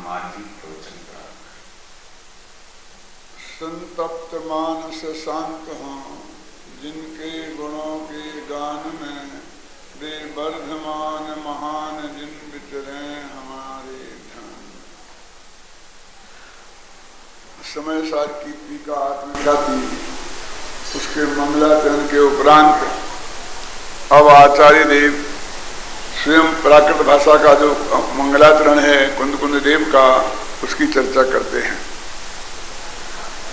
हमारी प्रवचन प्रारंभ। संतप्त मानस शांत हों, जिनके गुणों के गान में वे वर्धमान महान जिन विचरे हमारे ध्यान। समय सार की टीका आत्मख्याति, उसके मंगलाचरण के उपरांत अब आचार्य देव स्वयं प्राकृत भाषा का जो मंगलाचरण है कुंद देव का, उसकी चर्चा करते हैं।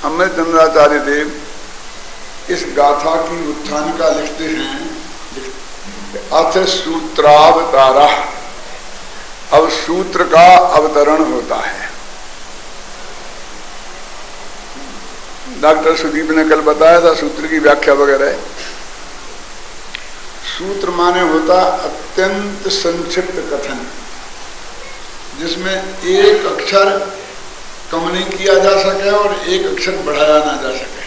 अमृत चंद्राचार्य देव इस गाथा की उत्थानिका लिखते हैं, अथ सूत्रावतारा, अब सूत्र का अवतरण होता है। डॉक्टर सुदीप ने कल बताया था सूत्र की व्याख्या वगैरह। सूत्र माने होता अत्यंत संक्षिप्त कथन, जिसमें एक अक्षर कम नहीं किया जा सके और एक अक्षर बढ़ाया ना जा सके।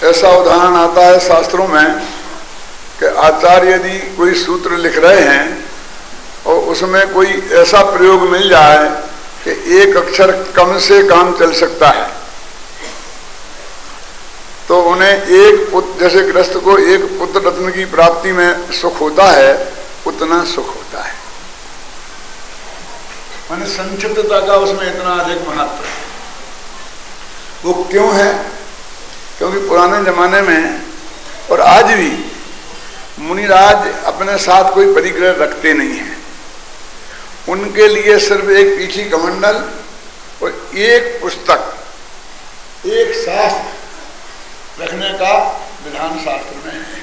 ऐसा उदाहरण आता है शास्त्रों में कि आचार्य यदि कोई सूत्र लिख रहे हैं और उसमें कोई ऐसा प्रयोग मिल जाए कि एक अक्षर कम से काम चल सकता है, तो उन्हें एक पुत्र, जैसे गृहस्थ को एक पुत्र रत्न की प्राप्ति में सुख होता है, उतना सुख होता है। माने संक्षिप्तता का उसमें इतना अधिक महत्व है। वो क्यों है? क्योंकि पुराने जमाने में और आज भी मुनिराज अपने साथ कोई परिग्रह रखते नहीं हैं। उनके लिए सिर्फ एक पीठी कमंडल और एक पुस्तक, एक शास्त्र रखने का विधान शास्त्र में है।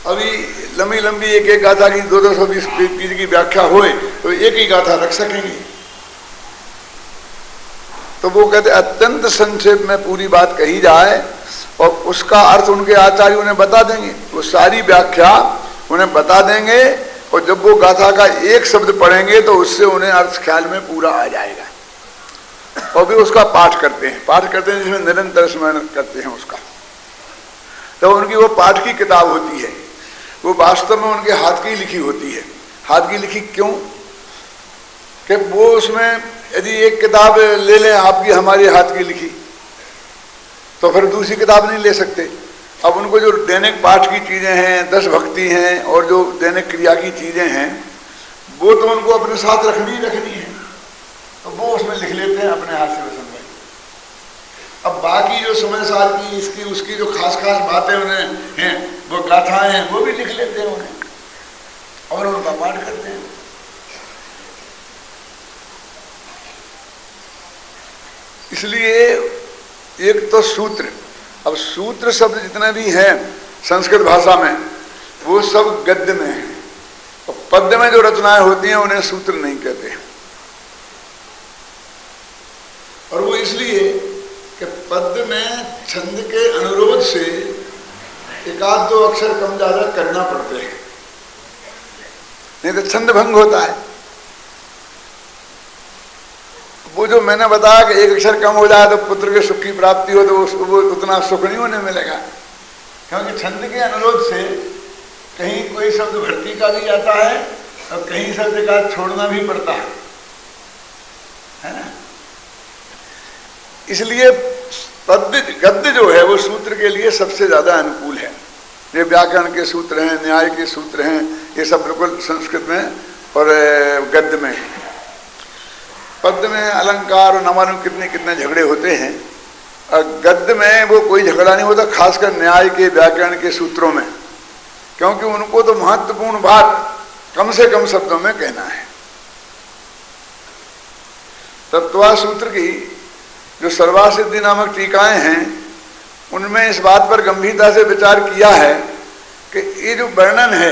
अभी लंबी लंबी एक गाथा की 220 पेज की व्याख्या होए तो एक ही गाथा रख सकेंगे। तो वो कहते अत्यंत संक्षेप में पूरी बात कही जाए और उसका अर्थ उनके आचार्य उन्हें बता देंगे, वो सारी व्याख्या उन्हें बता देंगे। और जब वो गाथा का एक शब्द पढ़ेंगे तो उससे उन्हें अर्थ ख्याल में पूरा आ जाएगा। और भी उसका पाठ करते हैं जिसमें निरंतर स्मरण करते हैं उसका। तो उनकी वो पाठ की किताब होती है, वो वास्तव में उनके हाथ की लिखी होती है। हाथ की लिखी क्यों? कि वो उसमें यदि एक किताब ले लें आपकी हमारी हाथ की लिखी, तो फिर दूसरी किताब नहीं ले सकते। अब उनको जो दैनिक पाठ की चीजें हैं, 10 भक्ति हैं और जो दैनिक क्रिया की चीजें हैं, वो तो उनको अपने साथ रखनी है, तो वो उसमें लिख लेते हैं अपने हाथ से वसन में। अब बाकी जो समय सार की इसकी उसकी जो खास बातें उन्हें हैं, वो गाथाएं हैं, वो भी लिख लेते हैं उन्हें और उनका पाठ करते हैं। इसलिए एक तो सूत्र, अब सूत्र शब्द जितने भी हैं संस्कृत भाषा में वो सब गद्य में है, और पद्य में जो रचनाएं होती हैं उन्हें सूत्र नहीं कहते हैं। और वो इसलिए कि पद्य में छंद के अनुरोध से एक आध दो अक्षर कम ज्यादा करना पड़ते हैं, नहीं तो छंद भंग होता है। वो जो मैंने बताया कि एक अक्षर कम हो जाए तो पुत्र के सुख की प्राप्ति हो, तो वो उतना सुख नहीं होने मिलेगा, क्योंकि छंद के अनुरोध से कहीं कोई शब्द भर्ती का भी आता है और कहीं शब्द का छोड़ना भी पड़ता है ना। इसलिए पद्य गद्य जो है वो सूत्र के लिए सबसे ज्यादा अनुकूल है। ये व्याकरण के सूत्र हैं, न्याय के सूत्र हैं, ये सब बिल्कुल संस्कृत में और गद्य में है। पद्य में अलंकार और न मालूम कितने झगड़े होते हैं, और गद्य में वो कोई झगड़ा नहीं होता, खासकर न्याय के व्याकरण के सूत्रों में, क्योंकि उनको तो महत्वपूर्ण बात कम से कम शब्दों में कहना है। तत्वा सूत्र की जो सर्वासिद्धि नामक टीकाएं हैं, उनमें इस बात पर गंभीरता से विचार किया है कि ये जो वर्णन है,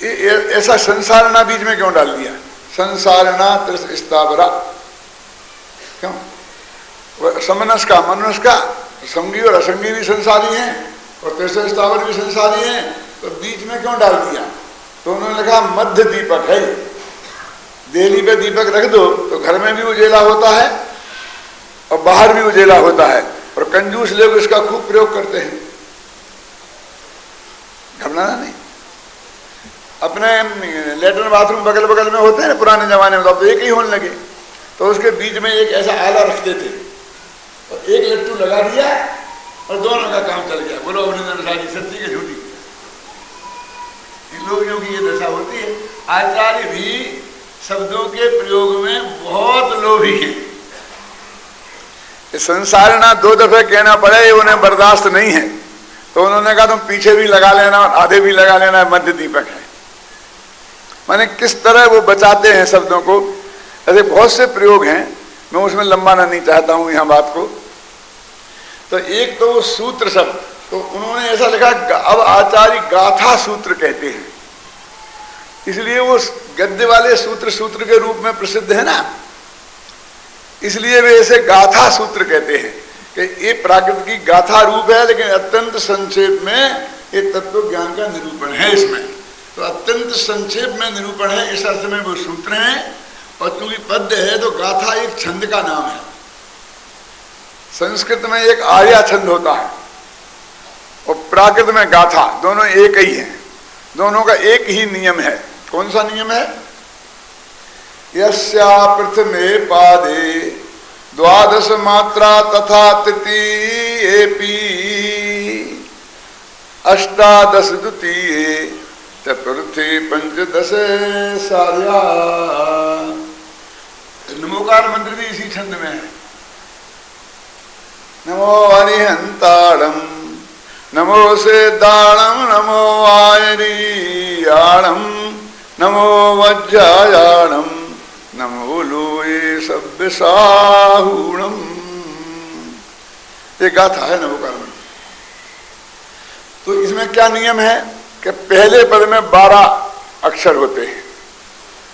ये ऐसा संसारणा बीच में क्यों डाल दिया? संसारणा त्रिस स्थावरा क्यों? समनस का मनस का संगी और असंगी भी संसारी हैं और त्रिस स्थावर भी संसारी हैं, तो बीच में क्यों डाल दिया? तो उन्होंने लिखा मध्य दीपक है। देहली पे दीपक रख दो तो घर में भी उजेला होता है और बाहर भी उजेला होता है, और कंजूस लोग इसका खूब प्रयोग करते हैं, घबराना नहीं। अपने लेटरिन बाथरूम बगल बगल में होते हैं ना पुराने जमाने में, तो अब तो एक ही होने लगे। तो उसके बीच में एक ऐसा आला रखते थे और एक लट्टू लगा दिया और दोनों का काम चल गया। बोलो अभिनंदन सारी सच्ची के झूठी। इन लोगों की ये दशा होती है। आचार्य भी शब्दों के प्रयोग में बहुत लोभी है। संसार ना 2 दफे कहना पड़े उन्हें बर्दाश्त नहीं है, तो उन्होंने कहा तुम पीछे भी लगा लेना और आधे भी लगा लेना, मध्य दीपक है। माने किस तरह वो बचाते हैं शब्दों को। ऐसे बहुत से प्रयोग हैं, मैं उसमें लंबाना नहीं चाहता हूं यहां बात को। तो एक तो वो सूत्र शब्द, तो उन्होंने ऐसा लिखा, अब आचार्य गाथा सूत्र कहते हैं, इसलिए वो गद्य वाले सूत्र सूत्र के रूप में प्रसिद्ध है ना, इसलिए वे ऐसे गाथा सूत्र कहते हैं कि ये प्राकृत की गाथा रूप है, लेकिन अत्यंत संक्षेप में ये तत्व ज्ञान का निरूपण है इसमें। तो अत्यंत संक्षेप में निरूपण है, इस अर्थ में वो सूत्र हैं। और चूंकि पद्य है तो गाथा एक छंद का नाम है। संस्कृत में एक आर्या छंद होता है और प्राकृत में गाथा, दोनों एक ही है। दोनों का एक ही नियम है। कौन सा नियम है? यस्या प्रथमे पादे 12 मात्रा तथा तृतीयेपि 18 द्वितीये चतुर्थी 15 सार्या। नमोकार मंत्र भी इसी छंद में है। नमो हरिहंताड़म नमो सेदाड़म नमो आयरियाणम नमो वज्रायाणम नमो लोये सभ्य साहूणम। ये गाथा है नमोकार मंत्र। तो इसमें क्या नियम है कि पहले पद में 12 अक्षर होते हैं।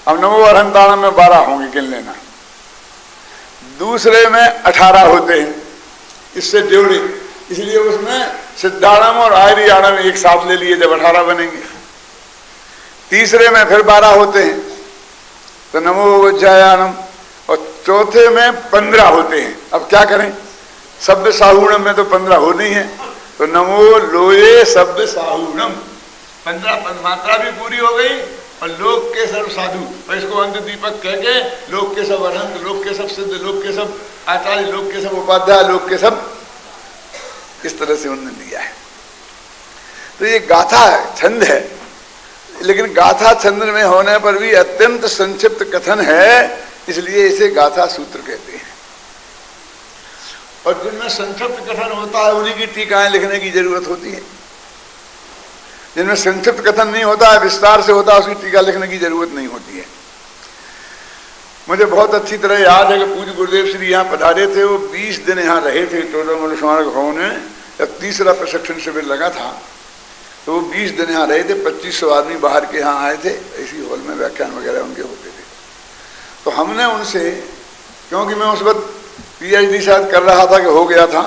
अब नमो अरहंताणम में 12 होंगे, गिन लेना। दूसरे में 18 होते हैं, इससे जोड़े, इसलिए उसमें सिद्धाणम और आयरियाणम एक साथ ले लिए जब 18 बनेंगे। तीसरे में फिर 12 होते हैं, तो नमो वज्रायाणम। और चौथे में 15 होते हैं। अब क्या करें, शब्द साहूणम में तो 15 होनी है, तो नमो लोये शब्द साहूणम, 15 मात्रा भी पूरी हो गई। और लोक के सर्व साधु, और इसको अंत दीपक कह के लोक के सब अनंत, लोक के सब सिद्ध, लोक के सब आचार्य, लोक के सब उपाध्याय, लोक के सब, इस तरह से उन्होंने दिया है। तो ये गाथा है, छंद है, लेकिन गाथा छंद में होने पर भी अत्यंत संक्षिप्त कथन है, इसलिए इसे गाथा सूत्र कहते हैं। और जिनमें संक्षिप्त कथन होता है उन्हीं की टीकाएं लिखने की जरूरत होती है। जिनमें संक्षिप्त कथन नहीं होता है, विस्तार से होता है, उसकी टीका लिखने की जरूरत नहीं होती है। मुझे बहुत अच्छी तरह याद है कि पूज्य गुरुदेव श्री यहाँ पधारे थे। वो 20 दिन यहाँ रहे थे टोडरमल स्मारक भवन में। जब तीसरा प्रशिक्षण शिविर लगा था तो वो 20 दिन यहाँ रहे थे। 2500 आदमी बाहर के यहाँ आए थे, इसी हॉल में व्याख्यान वगैरह उनके होते थे। तो हमने उनसे, क्योंकि मैं उस वक्त PhD शायद कर रहा था कि हो गया था,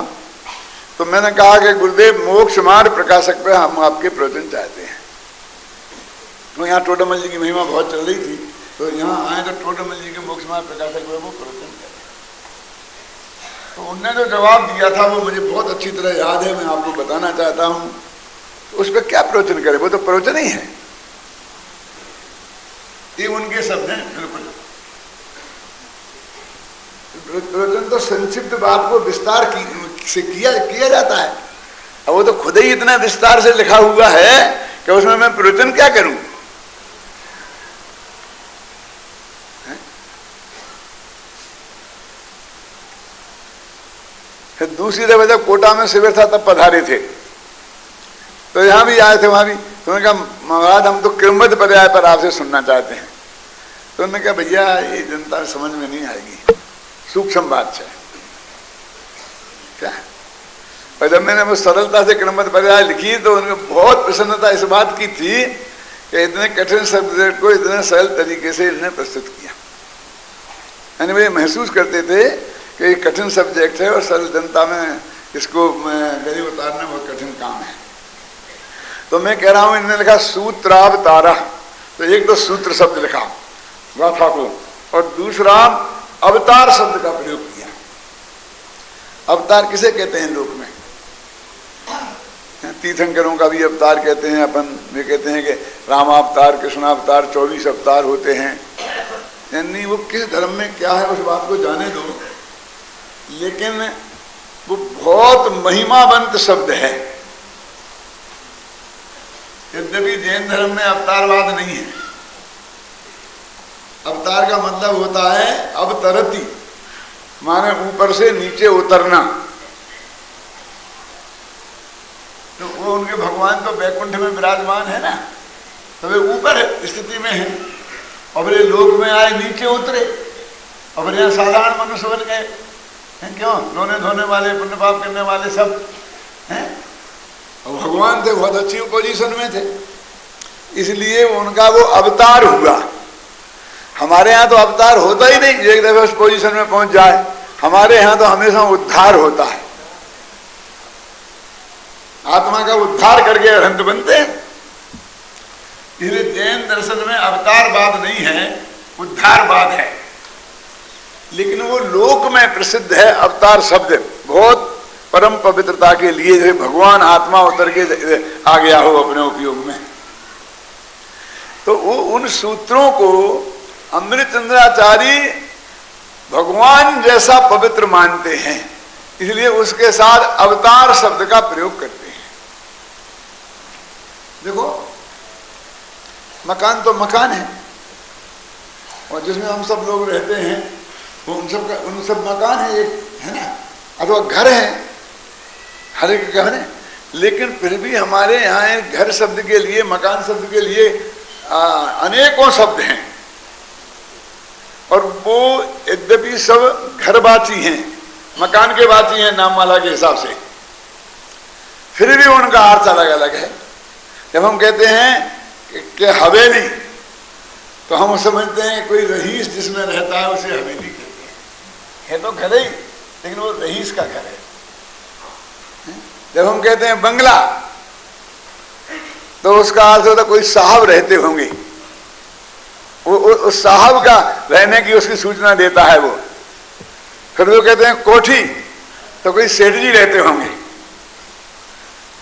तो मैंने कहा कि गुरुदेव मोक्ष मार्ग प्रकाशक पे हम आपके प्रवचन चाहते हैं। तो यहाँ टोडरमल जी की महिमा बहुत चल रही थी, तो यहाँ आए तो टोडरमल जी के मोक्ष मार्ग प्रकाशक पे वो प्रवचन करें। तो उनने जो जवाब दिया था वो मुझे बहुत अच्छी तरह याद है, मैं आपको बताना चाहता हूँ। तो उस पर क्या प्रवचन करे, वो तो प्रवचन ही है। ये उनके शब्द हैं। बिल्कुल प्रवचन तो संक्षिप्त बात को विस्तार से किया जाता है। अब वो तो खुद ही इतना विस्तार से लिखा हुआ है कि उसमें मैं प्रवचन क्या करूं। फिर दूसरी दफा जब कोटा में शिविर था तब पधारे थे, तो यहां भी आए थे, वहां भी। तो उन्होंने कहा महाराज हम तो क्रमबद्ध पर्याय पर आपसे सुनना चाहते हैं। तो उन्होंने कहा भैया ये जनता समझ में नहीं आएगी, सूक्ष्म बात है क्या। और जब मैंने वो सरलता से क्रमबद्ध पर्याय लिखी तो उनको बहुत प्रसन्नता इस बात की थी कि इतने कठिन सब्जेक्ट को इतने सरल तरीके से इन्होंने प्रस्तुत किया। यानी वे महसूस करते थे कि ये कठिन सब्जेक्ट है और सरल जनता में इसको गरीब उतारना बहुत कठिन काम है। तो मैं कह रहा हूं इन्होंने लिखा सूत्रावतारा, तो एक तो सूत्र शब्द लिखा गाथा को, और दूसरा अवतार शब्द का प्रयोग किया। अवतार किसे कहते हैं लोक में? तीर्थंकरों का भी अवतार कहते हैं अपन, वे कहते हैं कि रामावतार, कृष्णावतार, 24 अवतार होते हैं। यानी वो किस धर्म में क्या है उस बात को जाने दो, लेकिन वो बहुत महिमावंत शब्द है। यद्यपि जैन धर्म में अवतारवाद नहीं है। अवतार का मतलब होता है अवतरति, माने ऊपर से नीचे उतरना। तो वो उनके भगवान तो वैकुंठ में विराजमान है ना, तो वे ऊपर स्थिति में है, और ये लोक में आए नीचे उतरे, और यहाँ साधारण मनुष्य बन गए हैं। क्यों? रोने धोने वाले, पुण्य पाप करने वाले सब हैं, और भगवान थे, बहुत अच्छी पोजीशन में थे, इसलिए उनका वो अवतार हुआ। हमारे यहाँ तो अवतार होता ही नहीं, एक दफे उस पोजीशन में पहुंच जाए। हमारे यहाँ तो हमेशा उद्धार होता है, आत्मा का उद्धार करके अरहंत बनते हैं। इसलिए जैन दर्शन में अवतारवाद नहीं है, उद्धारवाद है। लेकिन वो लोक में प्रसिद्ध है अवतार शब्द, बहुत परम पवित्रता के लिए, जैसे भगवान आत्मा उतर के आ गया हो अपने उपयोग में। तो वो उन सूत्रों को अमृतचंद्राचार्य भगवान जैसा पवित्र मानते हैं, इसलिए उसके साथ अवतार शब्द का प्रयोग करते हैं। देखो, मकान तो मकान है, और जिसमें हम सब लोग रहते हैं वो उन सब मकान है, एक है ना, अथवा घर है, हर एक घर है। लेकिन फिर भी हमारे यहाँ घर शब्द के लिए, मकान शब्द के लिए अनेकों शब्द हैं, और वो यद्यपि सब घरवाची हैं, मकान के वाची हैं नाममाला के हिसाब से, फिर भी उनका अर्थ अलग अलग है। जब हम कहते हैं कि हवेली, तो हम समझते हैं कोई रहीस जिसमें रहता है उसे हवेली कहते हैं। है तो घर ही, लेकिन वो रहीस का घर है। जब हम कहते हैं बंगला, तो उसका अर्थ होता है कोई साहब रहते होंगे, उस साहब का रहने की उसकी सूचना देता है वो। फिर वो कहते हैं कोठी, तो कोई सेठ जी रहते होंगे।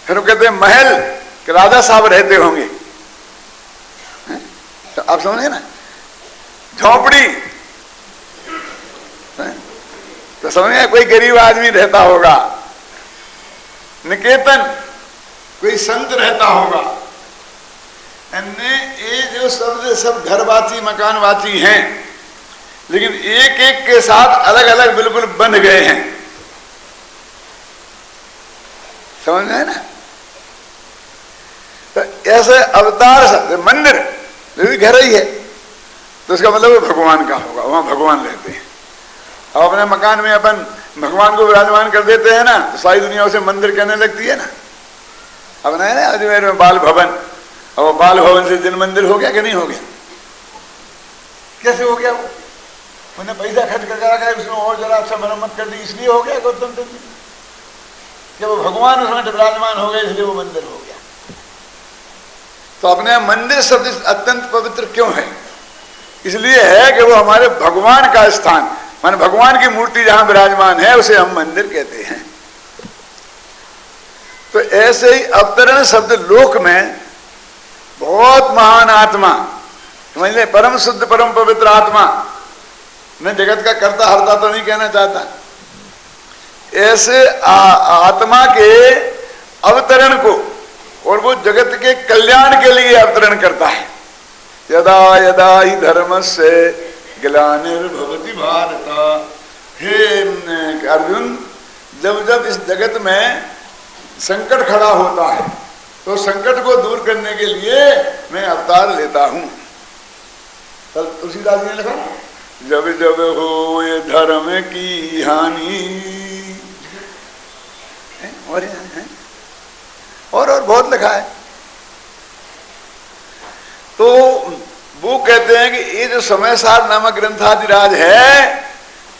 फिर वो कहते हैं महल, कि राजा साहब रहते होंगे। तो आप समझे ना, झोपड़ी, तो समझे कोई गरीब आदमी रहता होगा। निकेतन, कोई संत रहता होगा। ये जो शब्द सब घरवाची मकानवाची हैं, लेकिन एक एक के साथ अलग अलग बिल्कुल बंध गए हैं। समझ में है ना? तो ऐसे अवतार शब्द, मंदिर जो भी घर ही है, तो उसका मतलब भगवान का होगा, वहां भगवान रहते हैं। अब अपने मकान में अपन भगवान को विराजमान कर देते हैं ना, तो सारी दुनिया उसे मंदिर कहने लगती है ना। अब ना है ना अजमेर में बाल भवन, और बाल भवन से दिन मंदिर हो गया कि नहीं हो गया? कैसे हो गया? वो उन्हें पैसा खर्च कर रखा है, उसमें और जरा अच्छा मरम्मत कर दी, इसलिए हो गया गौतम बुद्ध जी, कि वो भगवान उसमें विराजमान हो गए, इसलिए वो मंदिर हो गया। तो अपने मंदिर शब्द अत्यंत पवित्र क्यों है? इसलिए है कि वो हमारे भगवान का स्थान, माने भगवान की मूर्ति जहां विराजमान है उसे हम मंदिर कहते हैं। तो ऐसे ही अवतरण शब्द लोक में बहुत महान आत्मा, समझ ले, परम शुद्ध परम पवित्र आत्मा, मैं जगत का कर्ता हरता तो नहीं कहना चाहता, ऐसे आत्मा के अवतरण को, और वो जगत के कल्याण के लिए अवतरण करता है। यदा यदा ही धर्मस्य ग्लानिर्भवति भारत, हे अर्जुन, जब जब इस जगत में संकट खड़ा होता है, तो संकट को दूर करने के लिए मैं अवतार लेता हूं। कल तुलसीदास जी ने लिखा, जब जब हो ये धर्म की हानि, और बहुत लिखा है। तो वो कहते हैं कि ये जो समयसार नामक ग्रंथादिराज है,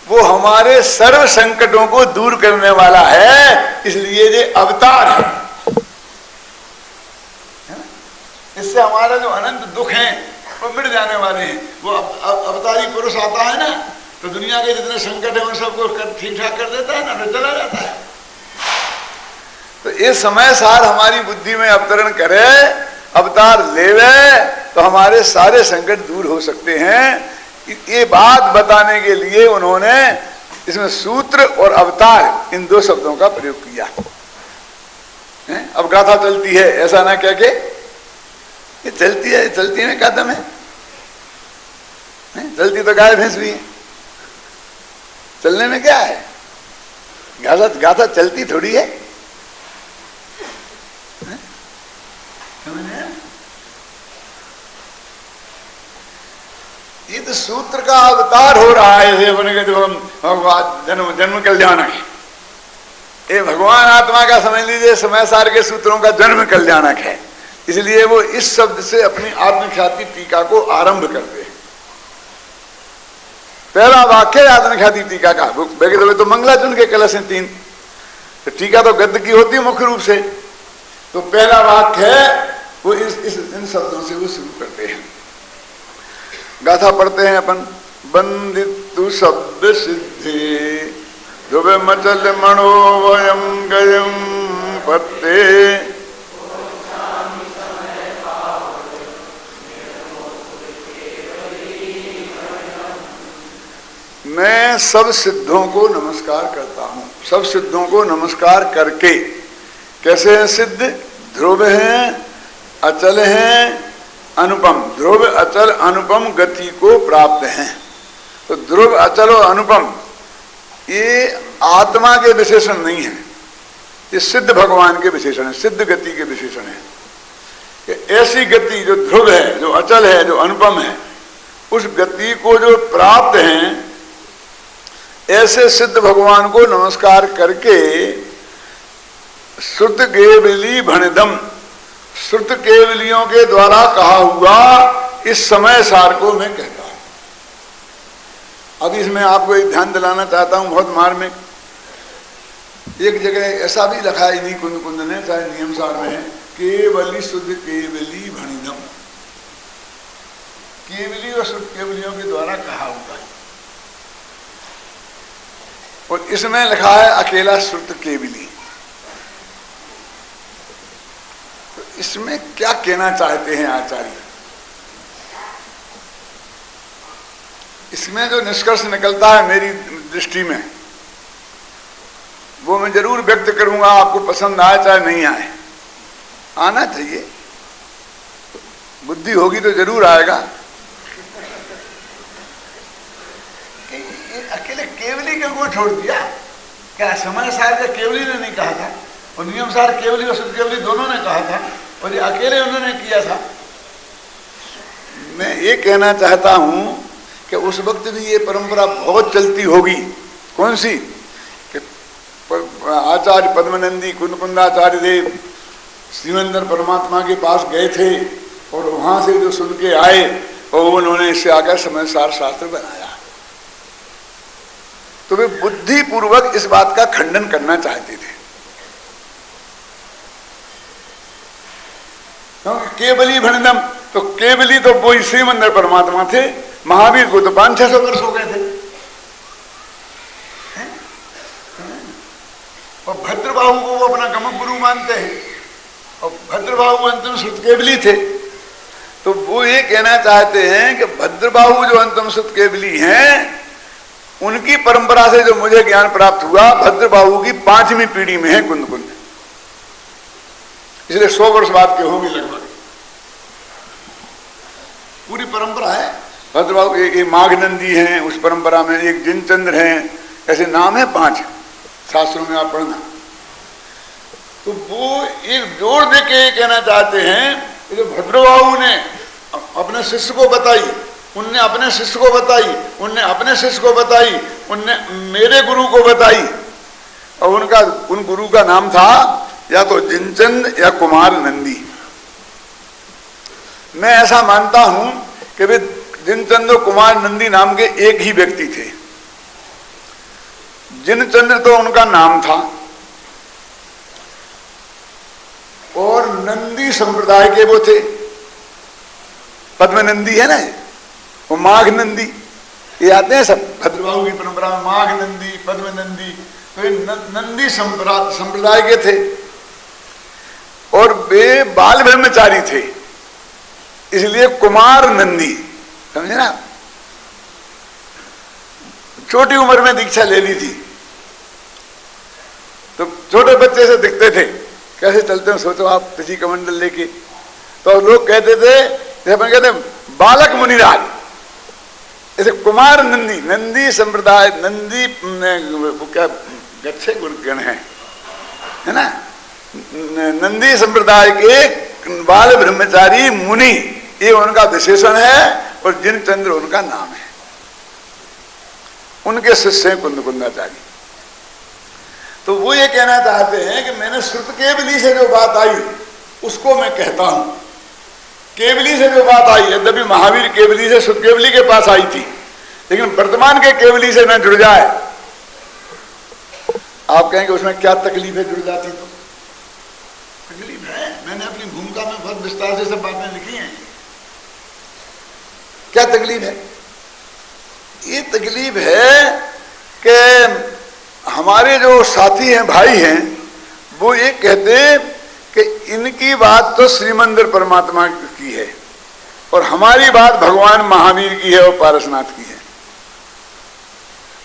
वो हमारे सर्व संकटों को दूर करने वाला है, इसलिए ये अवतार है। इससे हमारा जो अनंत दुख है वो मिट जाने वाले हैं। वो अवतारी पुरुष आता है ना, तो दुनिया के जितने संकट है उन सबको ठीक ठाक कर देता है ना, फिर चला जाता है। तो ये समय सार हमारी बुद्धि में अवतरण करे, अवतार लेवे, तो हमारे सारे संकट दूर हो सकते हैं। ये बात बताने के लिए उन्होंने इसमें सूत्र और अवतार इन दो शब्दों का प्रयोग किया। अब गाथा चलती है ऐसा ना कह के, ये चलती है, चलती में क्या दम है? चलती तो गाय भैंस भी है, चलने में क्या है? गाथा चलती थोड़ी है। ये तो सूत्र का अवतार हो रहा है। अपने के जो जन्म कल्याणक है, ये भगवान आत्मा का समझ लीजिए समय सार के सूत्रों का जन्म कल्याणक है। इसलिए वो इस शब्द से अपनी आत्मख्याति टीका को आरंभ करते हैं। पहला वाक्य आत्मख्याति टीका का, तो मंगलाचरण के कलश हैं 3, तो टीका तो गद्य की होती है मुख्य रूप से। तो पहला वाक्य है वो इन शब्दों से वो शुरू करते हैं। गाथा पढ़ते हैं अपन। बंदितु शब्द सिद्धि ध्रुव मचल मणो वयम गयम पत्ते, मैं सब सिद्धों को नमस्कार करता हूं। सब सिद्धों को नमस्कार करके, कैसे हैं सिद्ध? ध्रुव हैं, अचल हैं, अनुपम। ध्रुव अचल अनुपम गति को प्राप्त हैं। तो ध्रुव अचल और अनुपम ये आत्मा के विशेषण नहीं है, ये सिद्ध भगवान के विशेषण है, सिद्ध गति के विशेषण है। कि ऐसी गति जो ध्रुव है, जो अचल है, जो अनुपम है, उस गति को जो प्राप्त हैं, ऐसे सिद्ध भगवान को नमस्कार करके श्रुत केवली भणिदम, श्रुत केवलियों के द्वारा कहा हुआ इस समय सार को मैं कहता हूं। अब इसमें आपको एक ध्यान दिलाना चाहता हूं, बहुत मार्मिक। एक जगह ऐसा भी लिखा है इन्हीं कुंद कुंद ने, चाहे नियम सार में है, केवली शुद्ध केवली भणिदम। केवली और शुद्ध केवलियों के द्वारा कहा हुआ है। और इसमें लिखा है अकेला श्रुत केवली। तो इसमें क्या कहना चाहते हैं आचार्य? इसमें जो निष्कर्ष निकलता है मेरी दृष्टि में, वो मैं जरूर व्यक्त करूंगा, आपको पसंद आए चाहे नहीं आए। आना चाहिए, बुद्धि होगी तो जरूर आएगा। अकेले केवली को छोड़ दिया क्या? समय सार का केवली ने नहीं कहा था, और नियम सार केवली और शुद्ध केवली दोनों ने कहा था, और ये अकेले उन्होंने किया था। मैं ये कहना चाहता हूं कि उस वक्त भी ये परंपरा बहुत चलती होगी। कौन सी? कि आचार्य पद्मनंदी कुंदकुंदाचार्य देव श्रीमंदर परमात्मा के पास गए थे, और वहां से जो सुन के आए, और उन्होंने इससे आकर समय सार शास्त्र बनाया। तो वे बुद्धिपूर्वक इस बात का खंडन करना चाहते थे। केवली भणिदम, तो केवली तो वो श्रीमंदर परमात्मा थे। महावीर को तो 500-600 वर्ष हो गए थे। और भद्रबाहु को वो अपना गमक गुरु मानते हैं, और भद्रबाहु अंतिम श्रुत केवली थे। तो वो ये कहना चाहते हैं कि भद्रबाहु जो अंतिम श्रुत केवली हैं, उनकी परंपरा से जो मुझे ज्ञान प्राप्त हुआ, भद्रबाहु की 5वीं पीढ़ी में है कुंद कुंद, इसलिए 100 वर्ष बाद के होंगे लगभग। पूरी परंपरा है। भद्रबाहु एक माघनंदी हैं उस परंपरा में, एक जिनचंद्र हैं, ऐसे नाम है 5 शास्त्रों में, आप पढ़ना। तो वो एक जोड़ दे के कहना चाहते हैं कि जो भद्रबाहु ने अपने शिष्य को बताई, उनने अपने शिष्य को बताई, उनने अपने शिष्य को बताई, उनने मेरे गुरु को बताई, और उन गुरु का नाम था या तो जिनचंद या कुमार नंदी। मैं ऐसा मानता हूं कि वे जिनचंद और कुमार नंदी नाम के एक ही व्यक्ति थे। जिनचंद्र तो उनका नाम था, और नंदी संप्रदाय के वो थे। पद्मनंदी है ना, वो माघ नंदी, ये आते हैं सब भद्रबाहु की परंपरा में, माघ नंदी, पद्मनंदी, तो ये नंदी संप्रदाय के थे। वे बाल ब्रह्मचारी थे, इसलिए कुमार नंदी, समझे ना। छोटी उम्र में दीक्षा ले ली थी, तो छोटे बच्चे से दिखते थे, कैसे चलते हैं सोचो आप किसी कमंडल लेके। तो लोग कहते थे, अपन कहते बालक मुनिराज, ऐसे कुमार नंदी, नंदी संप्रदाय, नंदी वो क्या गच्छे गुण है ना, नंदी संप्रदाय के बाल ब्रह्मचारी मुनि, ये उनका विशेषण है, और जिन चंद्र उनका नाम है। उनके शिष्य हैं कुंदकुंदाचार्य। तो वो ये कहना चाहते हैं कि मैंने श्रुत केवली से जो बात आई उसको मैं कहता हूं। केवली से जो बात आई, यद्यपि महावीर केवली से श्रुत केवली के पास आई थी, लेकिन वर्तमान के केवली से न जुड़ जाए। आप कहेंगे उसमें क्या तकलीफ है, जुड़ जाती तो तकलीफ है। मैंने अपनी भूमिका में बहुत विस्तार से सब बातें लिखी हैं। क्या तकलीफ है? ये तकलीफ है कि हमारे जो साथी हैं, भाई हैं, वो ये कहते कि इनकी बात तो श्रीमंदिर परमात्मा की है और हमारी बात भगवान महावीर की है और पारसनाथ की है।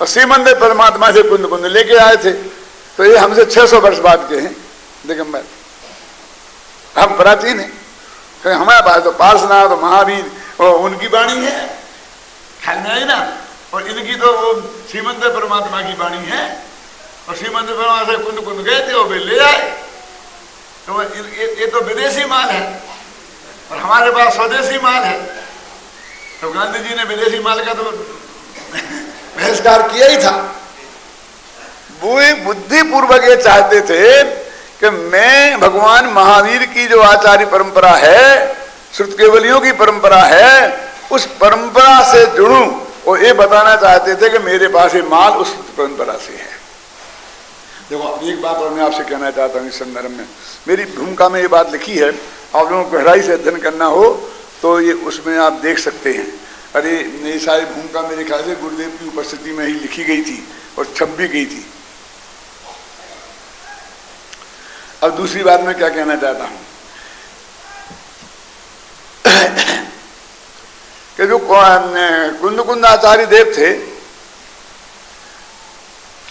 और श्रीमंदिर परमात्मा से कुंद कुंद लेके आए थे, तो ये हमसे 600 वर्ष बाद के हैं दिगंबर, हम प्राचीन हैं। हमारे पास तो पारसनाथ और महावीर और उनकी वाणी है, ख्याल में आई ना। और इनकी तो वो श्रीमंदिर परमात्मा की वाणी है, और श्रीमंदिर परमात्मा से कुंद कुंद गए थे और वे ले आए। तो ये तो विदेशी माल है और हमारे पास स्वदेशी माल है। तो गांधी जी ने विदेशी माल का तो बहिष्कार किया ही था। वो बुद्धिपूर्वक ये चाहते थे कि मैं भगवान महावीर की जो आचार्य परंपरा है, श्रुत केवलियों की परंपरा है, उस परंपरा से जुड़ूं, और ये बताना चाहते थे कि मेरे पास ये माल उस परंपरा से है। देखो एक बात और मैं आपसे कहना चाहता हूँ इस संदर्भ में, मेरी भूमिका में ये बात लिखी है, आप लोगों को गहराई से अध्ययन करना हो तो ये उसमें आप देख सकते हैं। अरे ये सारी भूमिका मेरे ख्याल से गुरुदेव की उपस्थिति में ही लिखी गई थी और छप भी गई थी। अब दूसरी बात मैं क्या कहना चाहता हूं कि जो कुंद आचार्य देव थे,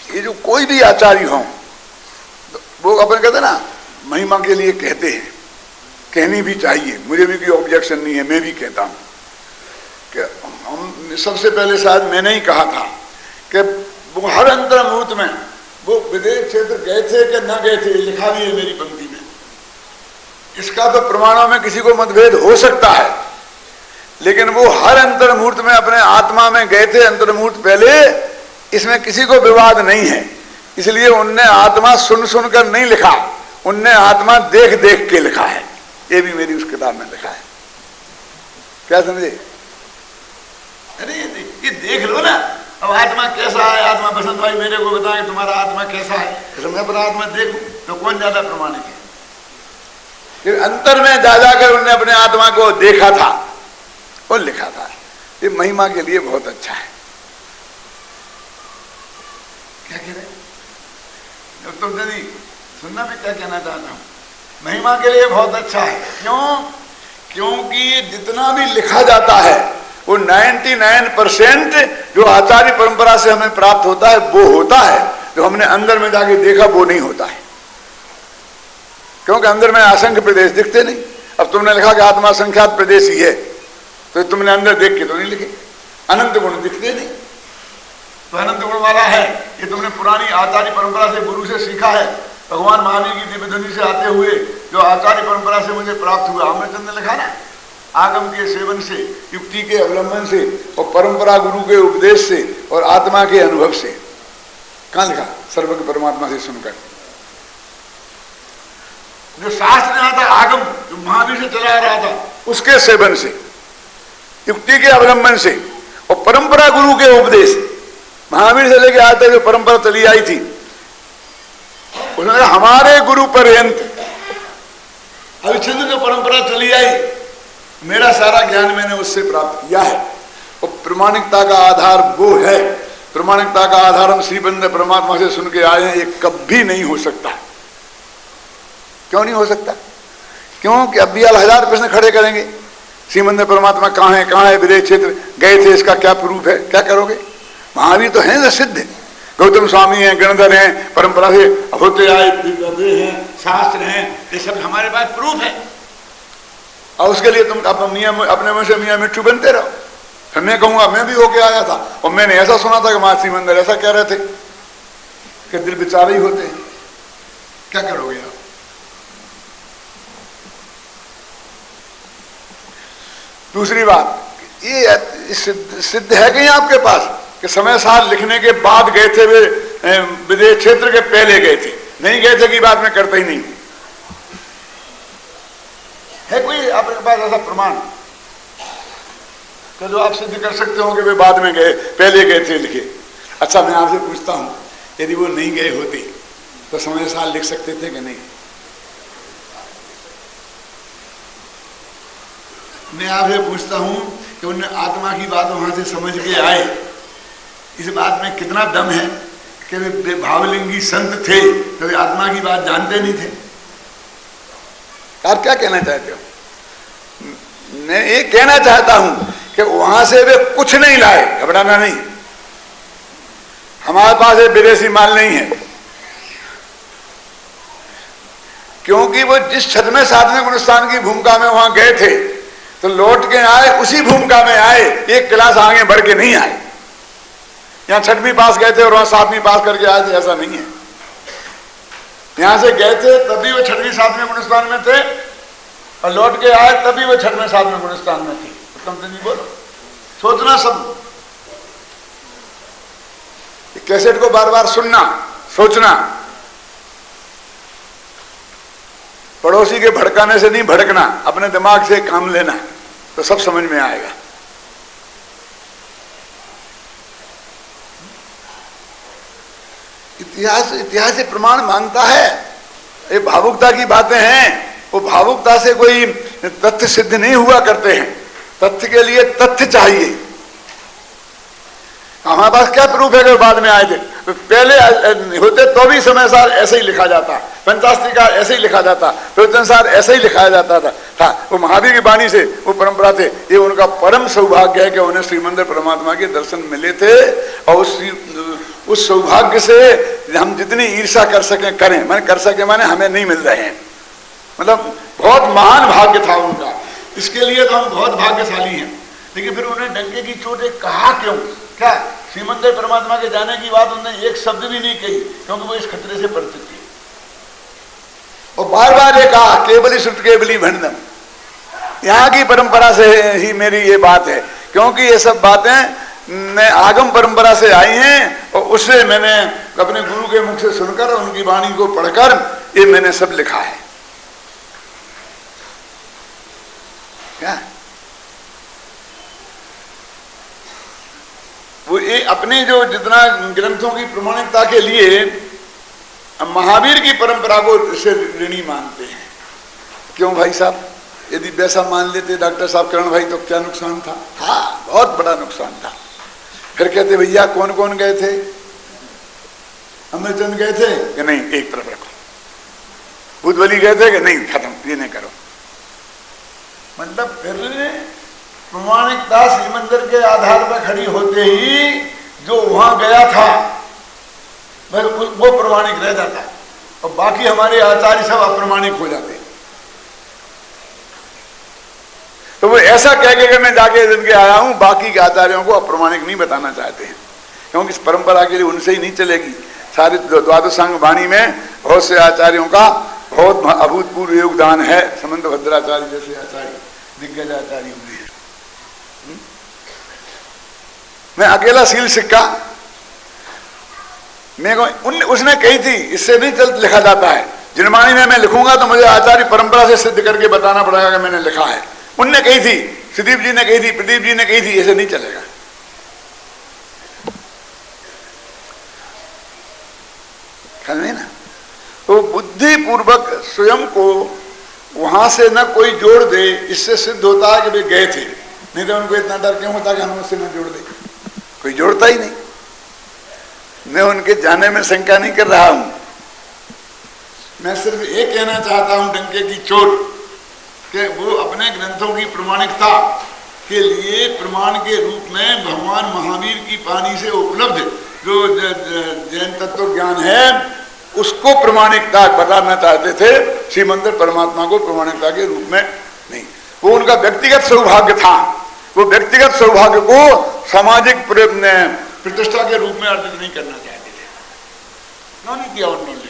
ये जो कोई भी आचार्य हो, वो अपन कहते ना महिमा के लिए कहते हैं, कहनी भी चाहिए, मुझे भी कोई ऑब्जेक्शन नहीं है, मैं भी कहता हूं कि हम सबसे पहले शायद मैंने ही कहा था कि वो हर अंतर मुहूर्त में वो विदेश क्षेत्र गए थे कि न गए थे, लिखा भी है मेरी पंक्ति में। इसका तो प्रमाणों में किसी को मतभेद हो सकता है, लेकिन वो हर अंतर मुहूर्त में अपने आत्मा में गए थे, अंतर मुहूर्त पहले, इसमें किसी को विवाद नहीं है। इसलिए उनने आत्मा सुन सुनकर नहीं लिखा, उनने आत्मा देख देख के लिखा है। ये भी मेरी उस किताब में लिखा है। क्या समझे? अरे ये देख लो ना, अब आत्मा कैसा है, आत्मा बसंत भाई मेरे को बताए तुम्हारा आत्मा कैसा है, मैं अपना आत्मा देखूं तो कौन ज्यादा प्रमाणिक है? फिर अंतर में जा जाकर उन्होंने अपने आत्मा को देखा था और लिखा था। ये महिमा के लिए बहुत अच्छा है। क्या कह रहे तुम यदि सुनना, मैं क्या कहना चाहता हूं, महिमा के लिए बहुत अच्छा है। क्यों? क्योंकि जितना भी लिखा जाता है वो 99% जो आचार्य परंपरा से हमें प्राप्त होता है वो होता है, जो हमने अंदर में जाके देखा वो नहीं होता है। क्योंकि अंदर में असंख्य प्रदेश दिखते नहीं। अब तुमने लिखा कि आत्मा संख्यात प्रदेश ही है, तो तुमने अंदर देख के तो नहीं लिखे। अनंत गुण दिखते नहीं, तो अनंत गुण वाला है, ये तुमने पुरानी आचार्य परंपरा से, गुरु से सीखा है। भगवान महावीर की दिव्य ध्वनि से आते हुए जो आचार्य परंपरा से मुझे प्राप्त हुआ, अमृतचंद ने लिखा ना, आगम के सेवन से, युक्ति के अवलंबन से, और परंपरा गुरु के उपदेश से, और आत्मा के अनुभव से। कहां लिखा? सर्वज्ञ परमात्मा से सुनकर। जो शास्त्र में आता आगम, जो महावीर से चला आ रहा था, उसके सेवन से, युक्ति के अवलंबन से, और परंपरा गुरु के उपदेश, महावीर से लेके आते जो परंपरा चली आई थी, उसने हमारे गुरु पर्यंत अविच्छिन्न जो परंपरा चली आई, मेरा सारा ज्ञान मैंने उससे प्राप्त किया है। और प्रमाणिकता का आधार वो है, प्रमाणिकता का आधार हम श्रीबंद परमात्मा से सुन के आए हैं, ये कभी नहीं हो सकता। क्यों नहीं हो सकता? क्यों कि अब भी 1000 प्रश्न खड़े करेंगे। श्री मंदिर परमात्मा कहाँ है विदेश क्षेत्र गए थे, इसका क्या प्रूफ है, क्या करोगे? महावीर तो हैं सिद्ध, गौतम स्वामी हैं, गणधर हैं, परंपरा से होते आए हैं, शास्त्र हैं, ये सब हमारे पास प्रूफ है। और उसके लिए तुम अपने मुंह से मियाँ मिट्टू बनते रहो। फिर मैं कहूंगा मैं भी होके आया था और मैंने ऐसा सुना था कि महाश्री मंदिर ऐसा कह रहे थे कि दिल बेचारे ही होते हैं। क्या करोगे आप? दूसरी बात, ये सिद्ध है कहीं आपके पास कि समय साल लिखने के बाद गए थे वे विदेश क्षेत्र के पहले गए थे? नहीं गए थे की बात में करते ही नहीं है। कोई आपके पास ऐसा प्रमाण कि जो आप सिद्ध कर सकते हो कि वे बाद में गए, पहले गए थे लिखे? अच्छा, मैं आपसे पूछता हूं, यदि वो नहीं गए होते तो समय साल लिख सकते थे कि नहीं? मैं आपसे पूछता हूं कि उन्हें आत्मा की बात वहां से समझ के आए, इस बात में कितना दम है कि वे भावलिंगी संत थे तो वे आत्मा की बात जानते नहीं थे? आप क्या कहना चाहते हो? मैं ये कहना चाहता हूं कि वहां से वे कुछ नहीं लाए, घबराना नहीं। हमारे पास ये विदेशी माल नहीं है, क्योंकि वो जिस छठवें सातवें गुणस्थान की भूमिका में वहां गए थे तो लौट के आए उसी भूमिका में आए, एक क्लास आगे बढ़ के नहीं आए। यहां छठवीं पास गए थे और वहां सातवीं पास करके आए थे, ऐसा नहीं है। यहां से गए थे तभी वो छठवीं सातवें गुणस्थान में थे और लौट के आए तभी वो छठवें सातवें गुणस्थान में थी। तुम तो नहीं बोलो, सोचना सब, कैसेट को बार बार सुनना, सोचना, पड़ोसी के भड़काने से नहीं भड़कना, अपने दिमाग से काम लेना, तो सब समझ में आएगा। इतिहास से प्रमाण मांगता है। ये भावुकता की बातें हैं, वो भावुकता से कोई तथ्य सिद्ध नहीं हुआ करते हैं। तथ्य के लिए तथ्य चाहिए। हमारे पास क्या प्रूफ है कि बाद में आए थे? पहले होते तो भी समय सार ऐसे ही लिखा जाता, पंचास्त्रिका ऐसे ही लिखा जाता, प्रवचनसार ऐसे ही लिखाया जाता था। वो महावीर की वाणी से वो परंपरा थे। ये उनका परम सौभाग्य है कि उन्हें श्री मंदिर परमात्मा के दर्शन मिले थे और उस सौभाग्य से हम जितनी ईर्षा कर सके करें, मैंने कर सके माने हमें नहीं मिल रहे हैं, मतलब बहुत महान भाग्य था उनका। इसके लिए तो हम बहुत भाग्यशाली हैं। लेकिन फिर उन्हें डंके की चोट एक कहा क्यों? क्या श्री मंदिर परमात्मा के जाने की बात उन्होंने एक शब्द भी नहीं कही, क्योंकि वो इस खतरे से परिचित थी। और बार बार ये कहा केवली श्रुत केवली भंडम। यहाँ की परंपरा से ही मेरी ये बात है, क्योंकि ये सब बातें आगम परंपरा से आई हैं और उससे मैंने अपने गुरु के मुख से सुनकर उनकी वाणी को पढ़कर ये मैंने सब लिखा है। क्या वो ये अपने जो जितना ग्रंथों की प्रमाणिकता के लिए महावीर की परंपरा को से ऋणी मानते हैं। क्यों भाई साहब? यदि वैसा मान लेते डॉक्टर साहब किरण भाई तो क्या नुकसान था? हाँ, बहुत बड़ा नुकसान था। फिर कहते भैया कौन कौन गए थे? अमरचंद गए थे कि नहीं? एक तरफ रखो। बुद्धबली गए थे कि नहीं? खत्म, ये नहीं करो। मतलब फिर प्रमाणिकता श्री मंदिर के आधार पर खड़ी होते ही जो वहां गया था वो प्रमाणिक रह जाता और बाकी हमारे आचार्य सब अप्रमाणिक हो जाते। तो वो ऐसा कह के मैं जाके जिनके आया हूं, बाकी के आचार्यों को अप्रमाणिक नहीं बताना चाहते हैं, क्योंकि इस परंपरा के लिए उनसे ही नहीं चलेगी। सारे द्वादशांग वाणी में बहुत से आचार्यों का बहुत अभूतपूर्व योगदान है। समंत भद्राचार्य जैसे आचार्य दिग्गज आचार्य हुए हैं। मैं अकेला सील सिक्का उसने कही थी, इससे नहीं चल लिखा जाता है। जिनवाणी में मैं लिखूंगा तो मुझे आचार्य परंपरा से सिद्ध करके बताना पड़ेगा कि मैंने लिखा है। उनने कही थी, सुदीप जी ने कही थी, प्रदीप जी ने कही थी, ऐसे नहीं चलेगा। ख्याल नहीं ना? तो बुद्धि पूर्वक स्वयं को वहां से न कोई जोड़ दे, इससे सिद्ध होता है कि वे गए थे। नहीं तो उनको इतना डर क्यों होता कि हम उससे न जोड़ दे? कोई जोड़ता ही नहीं। मैं उनके जाने में शंका नहीं कर रहा हूं। मैं सिर्फ ये कहना चाहता हूं डंके की चोट कि वो अपने ग्रंथों की प्रमाणिकता के लिए प्रमाण के रूप में भगवान महावीर की वाणी से उपलब्ध जो जैन तत्व ज्ञान है उसको प्रमाणिकता बताना चाहते थे, श्रीमंदिर परमात्मा को प्रमाणिकता के रूप में नहीं। वो उनका व्यक्तिगत सौभाग्य था, वो व्यक्तिगत सौभाग्य को सामाजिक प्रतिष्ठा के रूप में अर्जित नहीं करना चाहते थे। क्यों नहीं किया उन्होंने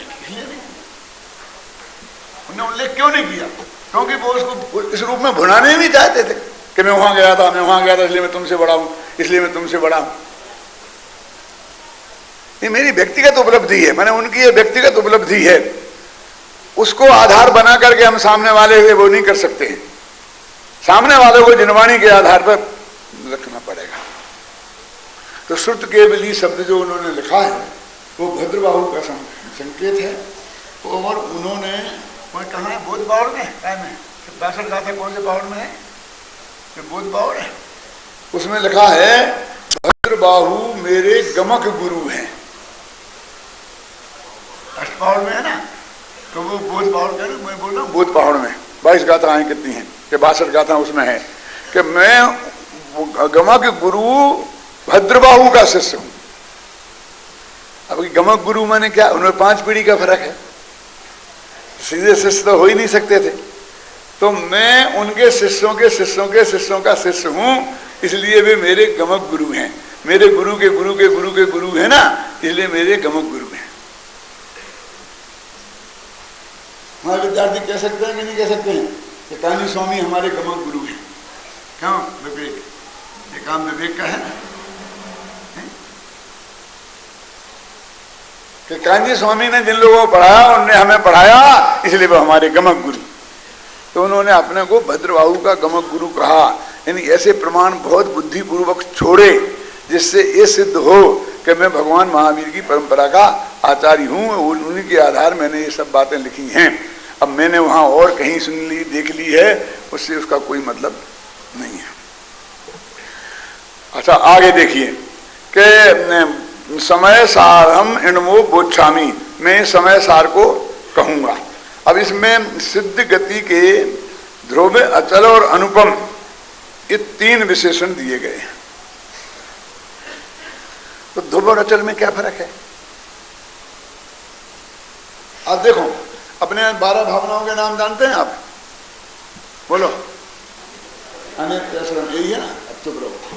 उल्लेख क्यों नहीं किया? क्योंकि वो उसको इस रूप में भुनाने भी चाहते थे कि मैं वहां गया था इसलिए मैं तुमसे बड़ा हूं, इसलिए मैं तुमसे बड़ा हूं। ये मेरी व्यक्तिगत उपलब्धि है, मैंने उनकी ये व्यक्तिगत उपलब्धि है, उसको आधार बना करके हम सामने वाले से वो नहीं कर सकते हैं। सामने वाले को जिनवाणी के आधार पर रखना पड़ेगा। तो श्रुत केवली शब्द जो उन्होंने लिखा है वो भद्रबाहु का संकेत है। और उन्होंने कहा है बोध बावड़ में बासठ गाथा कौन से बावड़ में है? बोध बावड़ है, उसमें लिखा है भद्रबाहु मेरे गमक गुरु हैं। अष्टपहाड़ में है ना, तो वो बोध पहाड़ का ना, मैं बोल रहा हूँ बोध पहाड़ में 22 गाथाएं कितनी हैं कि 62 गाथा उसमें है कि मैं गमक गुरु भद्रबाहु का शिष्य हूं। अब गमक गुरु माने क्या? उनमें 5 पीढ़ी का फर्क है, सीधे शिष्य तो हो ही नहीं सकते थे। तो मैं उनके शिष्यों के शिष्यों के शिष्यों का शिष्य हूं, इसलिए वे मेरे गमक गुरु हैं। मेरे गुरु के गुरु के गुरु के गुरु है ना, इसलिए मेरे गमक गुरु हैं। हमारे विद्यार्थी कह सकते हैं कि नहीं कह सकते हैं कि कान्जी स्वामी हमारे गमक गुरु हैं? क्यों? विवेक, ये काम विवेक का है ना कि कान्जी स्वामी ने जिन लोगों को पढ़ाया उनने हमें पढ़ाया, इसलिए वो हमारे गमक गुरु। तो उन्होंने अपने को भद्रबाहु का गमक गुरु कहा। यानी ऐसे प्रमाण बहुत बुद्धिपूर्वक छोड़े जिससे ये सिद्ध हो कि मैं भगवान महावीर की परंपरा का आचार्य हूं, उन्हीं के आधार मैंने ये सब बातें लिखी हैं। अब मैंने वहां और कहीं सुन ली देख ली है, उससे उसका कोई मतलब नहीं है। अच्छा आगे देखिए कि समय सारम इणमो बोच्छामी, मैं समय सार को कहूंगा। अब इसमें सिद्ध गति के ध्रुव अचल और अनुपम ये 3 विशेषण दिए गए हैं। तो ध्रुव और अचल में क्या फर्क है? आप देखो, अपने 12 भावनाओं के नाम जानते हैं आप? बोलो। अनित्य श्रम, यही है ना? अब चुप रहो।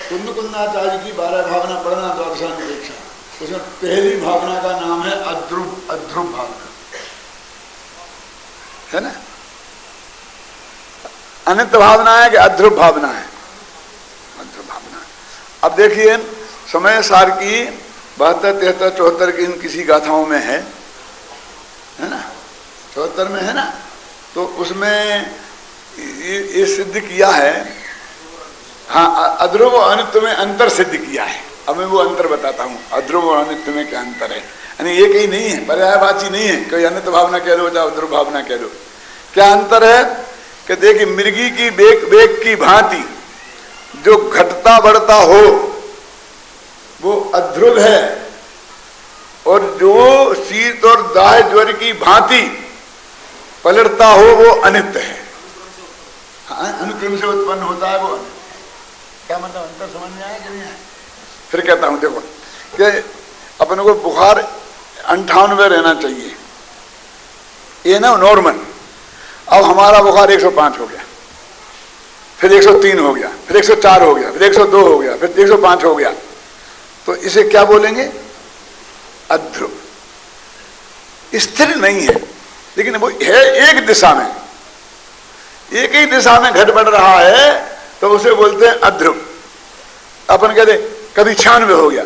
कुंद कुंदाचार्य की 12 भावना पढ़ना द्वादशानुपेक्षा, उसमें पहली भावना का नाम है अध्रुव, अध्रुव भावना है ना। अनित्य भावना है कि अध्रुव भावना है? अध्रुव भावना। अब देखिए समय सार की 72, 73, 74 की इन किसी गाथाओं में है ना, 74 में है ना। तो उसमें ये सिद्ध किया है, हाँ, अध्रुव और अनित्य में अंतर सिद्ध किया है। अब मैं वो अंतर बताता हूँ, अध्रुव और अनित्य में क्या अंतर है। यानी एक ही नहीं है, पर्यायवाची नहीं है, कोई अनित्य भावना कह लो चाहे अध्रुव भावना कह लो। क्या अंतर है कि देखिए, मृगी की बेग की भांति जो घटता बढ़ता हो वो अध्रुव है, और जो शीत और दाह ज्वर की भांति पलटता हो वो अनित्य है। हाँ, अनुक्रम से उत्पन्न होता है वो। क्या मतलब अंतर समझ में आया कि नहीं आया? फिर कहता हूं, देखो कि अपने को बुखार 98 रहना चाहिए, ये ना नॉर्मल। अब हमारा बुखार 105 हो गया, फिर 103 हो गया, फिर 104 हो गया, फिर 102 हो गया, फिर 105 हो गया, तो इसे क्या बोलेंगे? अध्रुव। स्थिर नहीं है, लेकिन वो है एक दिशा में, एक ही दिशा में घट बढ़ रहा है, तो उसे बोलते हैं अध्रुव। अपन कहते कभी 96 हो गया,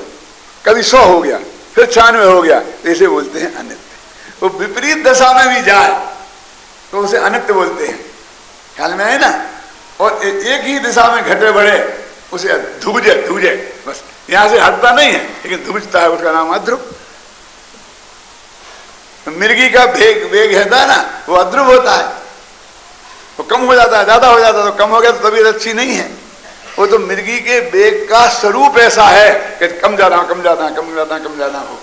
कभी 100 हो गया, फिर 96 हो गया, तो इसे बोलते हैं अनित्य। वो विपरीत दशा में भी जाए तो उसे अनित्य बोलते हैं, ख्याल में है ना। और एक ही दिशा में घटे बढ़े उसे धुजे, धुजे, बस यहां से हटता नहीं है लेकिन धुजता है, उसका नाम अध्रुव। मिर्गी का वेग है ना, वो अध्रुव होता है, वो कम हो जाता है, ज्यादा हो जाता है, तो कम हो गया तो तबीयत अच्छी नहीं है। वो तो मिर्गी के वेग का स्वरूप ऐसा है कि कम ज्यादा कम ज्यादा कम ज्यादा कम ज्यादा हो।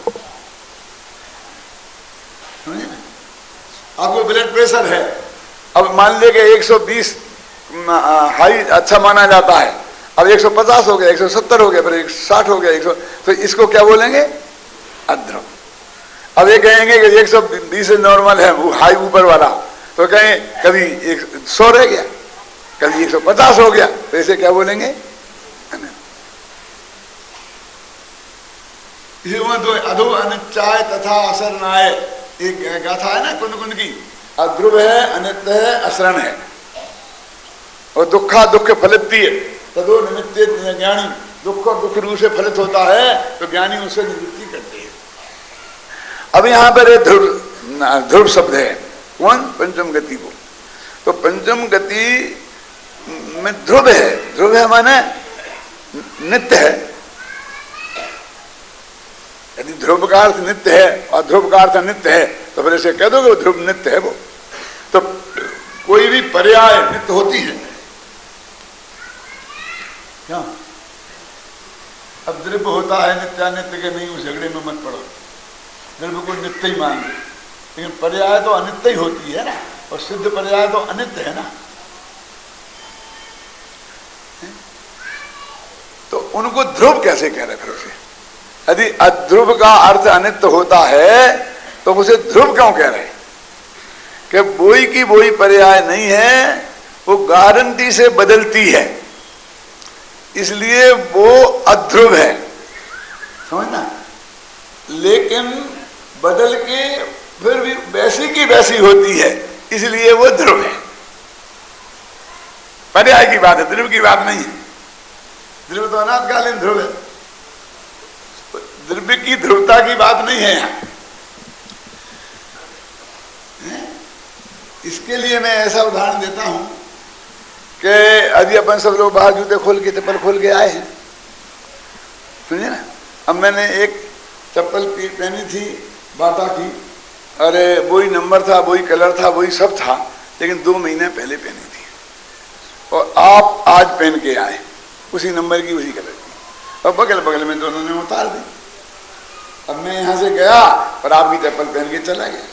आपको ब्लड प्रेशर है अब मान लिया कि 120 हाई अच्छा माना जाता है, अब 150 हो गया, 170 हो गया, फिर 160 हो गया, 100, तो इसको क्या बोलेंगे? अध्रुव। अब ये कहेंगे कि 120 नॉर्मल है, वो हाई ऊपर वाला, तो कहें कभी 100 रह गया, कभी 150 हो गया, तो इसे क्या बोलेंगे? अधो अनित्याय तथा असरणाय, एक गाथा है ना कुंद कुंद की, अध्रुव है, अनित्य है, असरण है, और दुखा दुख फलित है, तदो निमित्त ज्ञानी, दुख और दुख रूप से फलित होता है तो ज्ञानी उससे निवृत्ति करते हैं। अब यहां पर ध्रुव शब्द है, कौन? पंचम गति को। तो पंचम गति में ध्रुव है, ध्रुव है माने नित्य है। यदि ध्रुव का अर्थ नित्य है और ध्रुव का अर्थ नित्य है तो फिर ऐसे कह दो कि ध्रुव नित्य है। वो तो कोई भी पर्याय नित्य होती है क्या? अब द्रव्य होता है नित्यानित्य के, नहीं उस झगड़े में मत पड़ो, द्रव्य को नित्य ही मान लो, लेकिन पर्याय तो अनित्य ही होती है ना, और सिद्ध पर्याय तो अनित्य है ना। तो उनको ध्रुव कैसे कह रहे? फिर उसे यदि अध्रुव का अर्थ अनित्य होता है तो उसे ध्रुव क्यों कह रहे? कि बोई की बोई पर्याय नहीं है, वो गारंटी से बदलती है, इसलिए वो अध्रुव है, समझना। लेकिन बदल के फिर भी वैसी की वैसी होती है, इसलिए वो ध्रुव है। पर्याय की बात है, ध्रुव की बात नहीं है। ध्रुव तो अनाथकालीन ध्रुव है, द्रव्य की ध्रुवता की बात नहीं है यहां। इसके लिए मैं ऐसा उदाहरण देता हूं कि अभी अपन सब लोग बाहर जूते खोल के चप्पल खोल के आए हैं, समझे ना। अब मैंने एक चप्पल पहनी थी बाटा की, अरे वही नंबर था, वही कलर था, वही सब था, लेकिन 2 महीने पहले पहनी थी, और आप आज पहन के आए उसी नंबर की, उसी कलर की, और बगल बगल में दोनों ने उतार दी। अब मैं यहां से गया और आपकी चप्पल पहन के चला गया,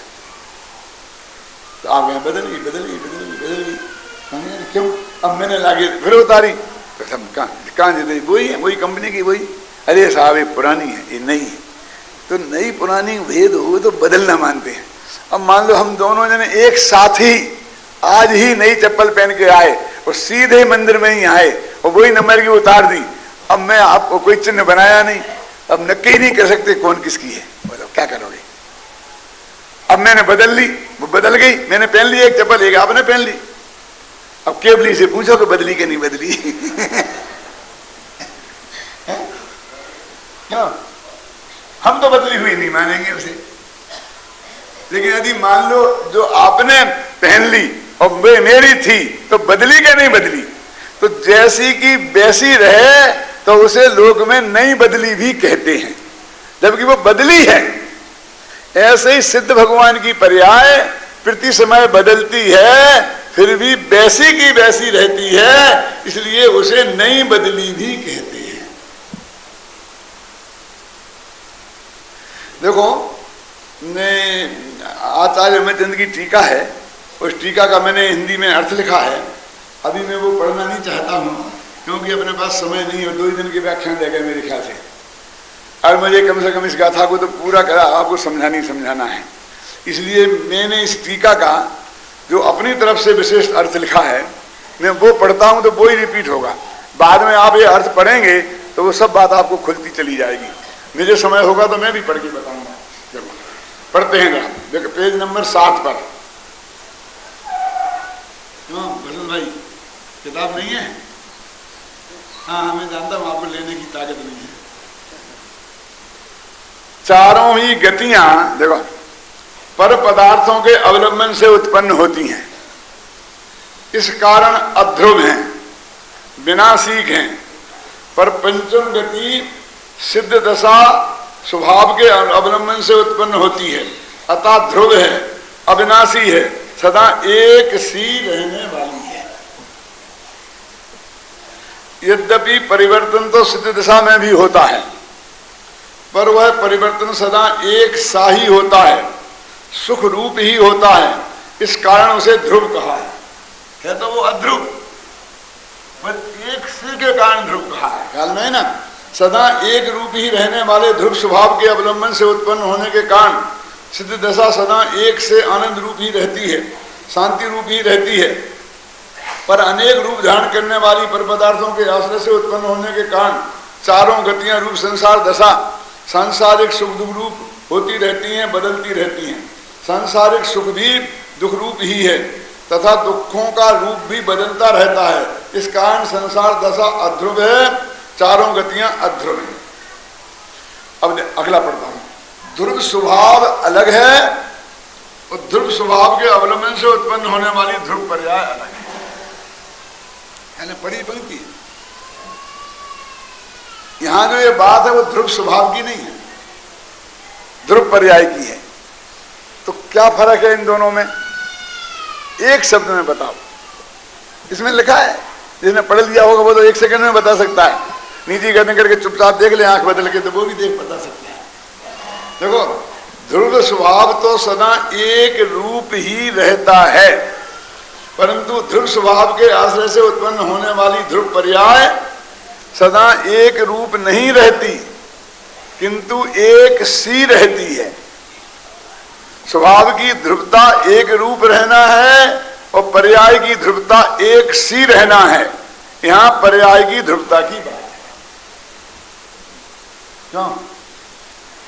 तो आप यहाँ बदल गई। क्यों? अब मैंने लागे फिर उतारी, तो सब कहाँ देते? वही है, वही कंपनी की, वही। अरे साहब ये पुरानी है, ये नई है। तो नई पुरानी भेद हो तो बदलना मानते हैं। अब मान लो हम दोनों जने एक साथ ही आज ही नई चप्पल पहन के आए और सीधे मंदिर में ही आए और वही नंबर की उतार दी। अब मैं आपको कोई चिन्ह बनाया नहीं, अब नक्की नहीं कर सकते कौन किसकी है, बोलो क्या करोगे? अब मैंने बदल ली, वो बदल गई, मैंने पहन ली एक चप्पल, एक आपने पहन ली। अब केवली से पूछो कि बदली कि नहीं बदली? क्यों? हम तो बदली हुई नहीं मानेंगे उसे। लेकिन यदि मान लो जो आपने पहन ली और मेरी थी, तो बदली कि नहीं बदली? तो जैसी की वैसी रहे तो उसे लोग में नई बदली भी कहते हैं, जबकि वो बदली है। ऐसे ही सिद्ध भगवान की पर्याय प्रति समय बदलती है, फिर भी वैसी की वैसी रहती है, इसलिए उसे नई बदली भी कहते हैं। देखो, आचार्य अमरचंद की टीका है, उस टीका का मैंने हिंदी में अर्थ लिखा है। अभी मैं वो पढ़ना नहीं चाहता हूँ, क्योंकि अपने पास समय नहीं है, 2 ही दिन के व्याख्यान रह गए मेरे ख्याल से, और मुझे कम से कम इस गाथा को तो पूरा करा आपको समझाना है। इसलिए मैंने इस टीका का जो अपनी तरफ से विशेष अर्थ लिखा है, मैं वो पढ़ता हूँ तो वो ही रिपीट होगा। बाद में आप ये अर्थ पढ़ेंगे तो वो सब बात आपको खुलती चली जाएगी। मुझे समय होगा तो मैं भी पढ़ के बताऊंगा। जरूर पढ़ते हैं जरा, देखो पेज नंबर 7 पर। बसंत भाई किताब नहीं है? हाँ, मैं जानता हूँ आपको लेने की ताकत नहीं है। चारों ही गतियां देखो पर पदार्थों के अवलंबन से उत्पन्न होती हैं, इस कारण अध्रुव हैं, विनाशिक हैं। पर पंचम गति सिद्ध दशा स्वभाव के अवलंबन से उत्पन्न होती है, अतः ध्रुव है, अविनाशी है, सदा एक सी रहने वाली है। यद्यपि परिवर्तन तो सिद्ध दशा में भी होता है, पर वह परिवर्तन सदा एक सा ही होता है, सुख रूप ही होता है, इस कारण उसे ध्रुव कहा है तो वो अध्रुव, बस एक सिर के कारण ध्रुव कहा है। ख्याल में है ना? सदा एक रूप ही रहने वाले ध्रुव स्वभाव के अवलंबन से उत्पन्न होने के कारण सिद्ध दशा सदा एक से आनंद रूप ही रहती है, शांति रूप ही रहती है। पर अनेक रूप धारण करने वाली पर पदार्थों के आश्रय से उत्पन्न होने के कारण चारों गतियां रूप संसार दशा सांसारिक सुख दुख रूप होती रहती हैं, बदलती रहती हैं। सांसारिक सुख भी दुख रूप ही है तथा दुखों का रूप भी बदलता रहता है। इस कारण संसार दशा अध्रुव है, चारों गतियां अध्रुव हैं। अब अगला पढ़ता हूं। ध्रुव स्वभाव अलग है और ध्रुव स्वभाव के अवलंबन से उत्पन्न होने वाली ध्रुव पर्याय अलग है। पढ़ी पंक्ति यहां जो ये बात है वो ध्रुव स्वभाव की नहीं है, ध्रुव पर्याय की है। तो क्या फर्क है इन दोनों में? एक शब्द में बताओ। इसमें लिखा है, जिसने पढ़ लिया होगा वो तो एक सेकंड में बता सकता है। नीचे गर्दन करके चुपचाप देख ले आंख बदल के, तो वो भी बता सकते हैं। देखो, ध्रुव स्वभाव तो सदा एक रूप ही रहता है, परंतु ध्रुव स्वभाव के आश्रय से उत्पन्न होने वाली ध्रुव पर्याय सदा एक रूप नहीं रहती, किंतु एक सी रहती है। स्वभाव की ध्रुवता एक रूप रहना है और पर्याय की ध्रुवता एक सी रहना है। यहां पर्याय की ध्रुवता की बात है।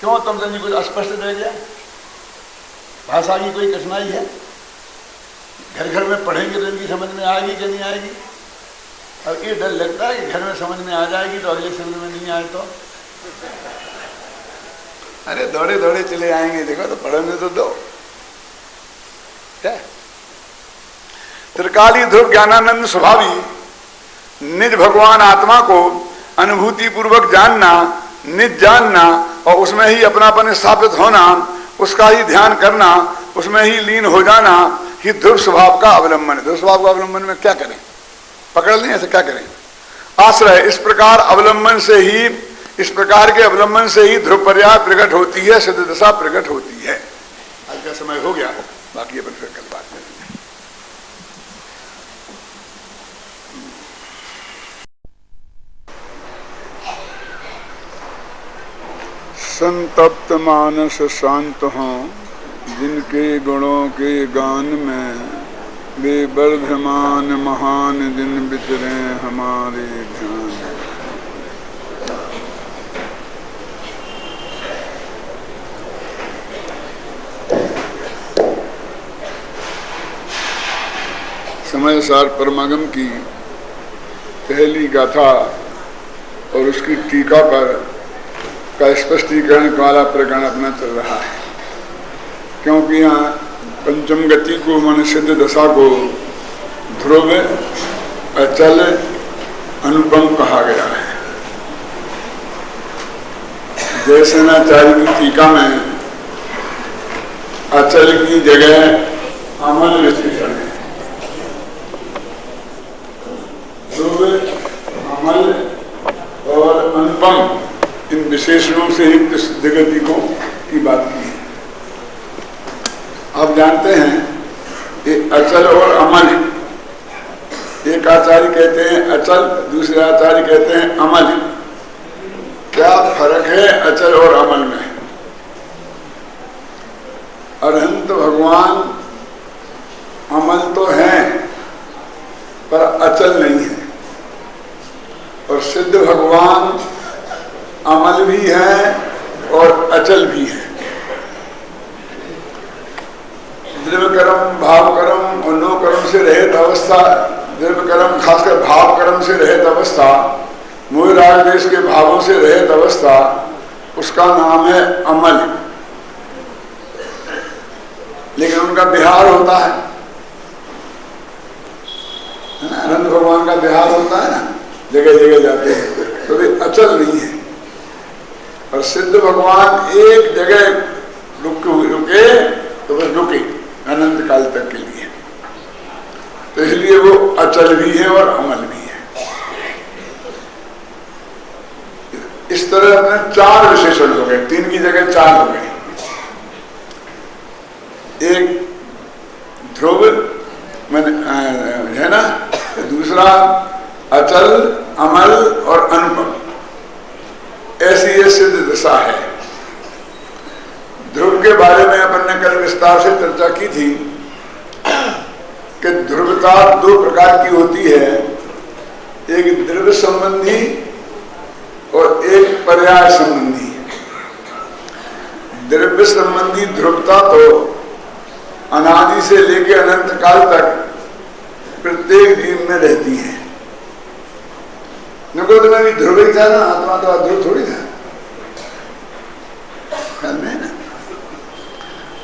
क्यों तुमसे नहीं कुछ अस्पष्ट रह गया? भाषा की कोई कठिनाई है? घर घर में पढ़ेंगे तो इनकी समझ में आएगी कि नहीं आएगी? और ये डर लगता है कि घर में समझ में आ जाएगी तो अगले समझ में नहीं आए तो अरे दौड़े दौड़े चले आएंगे। देखो तो पढ़ने तो दो। क्या त्रिकाली ध्रुव ज्ञानानंद स्वभावी निज भगवान आत्मा को अनुभूति पूर्वक जानना, निज जानना और उसमें ही अपनापन स्थापित होना, उसका ही ध्यान करना, उसमें ही लीन हो जाना ही ध्रुव स्वभाव का अवलंबन है। ध्रुव स्वभाव का अवलंबन में क्या करें? पकड़ लें, ऐसे क्या करें? आश्रय। इस प्रकार अवलंबन से ही, इस प्रकार के अवलंबन से ही ध्रुव पर्याय प्रकट होती है, सिद्ध दशा प्रकट होती है। आज का समय हो गया, बाकी अपन फिर कल बात करेंगे। संतप्त मानस शांत हों, जिनके गुणों के गान में वे वर्धमान महान दिन बिचरे हमारे ध्यान। समय सार परमागम की पहली गाथा और उसकी टीका पर का स्पष्टीकरण वाला प्रकरण अपना चल रहा है। क्योंकि यहाँ पंचम गति को, मन सिद्ध दशा को ध्रुव, अचल, अनुपम कहा गया है। जयसेनाचार्य की टीका में अचल की जगह अमल विशेषण है। ध्रुव, अमल और अनुपम इन विशेषणों से युक्त सिद्ध गति को की बात की है। आप जानते हैं कि अचल और अमल, एक आचार्य कहते हैं अचल, दूसरे आचार्य कहते हैं अमल। क्या फर्क है अचल और अमल में? अरहंत भगवान अमल तो हैं पर अचल नहीं है, और सिद्ध भगवान अमल भी हैं और अचल भी हैं। द्रव्य कर्म, भाव कर्म और नो कर्म से रहित अवस्था, द्रव्य कर्म खासकर भाव कर्म से रहित अवस्था, मोह राग द्वेष के भावों से रहित अवस्था, उसका नाम है अमल। लेकिन उनका विहार होता है ना, अनंत भगवान का विहार होता है ना, जगह जगह जाते हैं, तो वे अचल नहीं है। और सिद्ध भगवान एक जगह रुके तो बस रुके अनंत काल तक के लिए, तो इसलिए वो अचल भी है और अमल भी है। इस तरह अपने चार विशेषण हो गए, तीन की जगह चार हो गए। एक ध्रुव है ना, दूसरा अचल, अमल और अनुपम, ऐसी ये सिद्ध दशा है। ध्रुव के बारे में अपन ने कल विस्तार से चर्चा की थी कि ध्रुवता दो प्रकार की होती है, एक द्रव्य संबंधी और एक पर्याय संबंधी। द्रव्य संबंधी ध्रुवता तो अनादि से लेकर अनंत काल तक प्रत्येक जीव में रहती है। निगोद में भी ध्रुव ही था ना, आत्मा तो अध्रुव थोड़ी था, ना?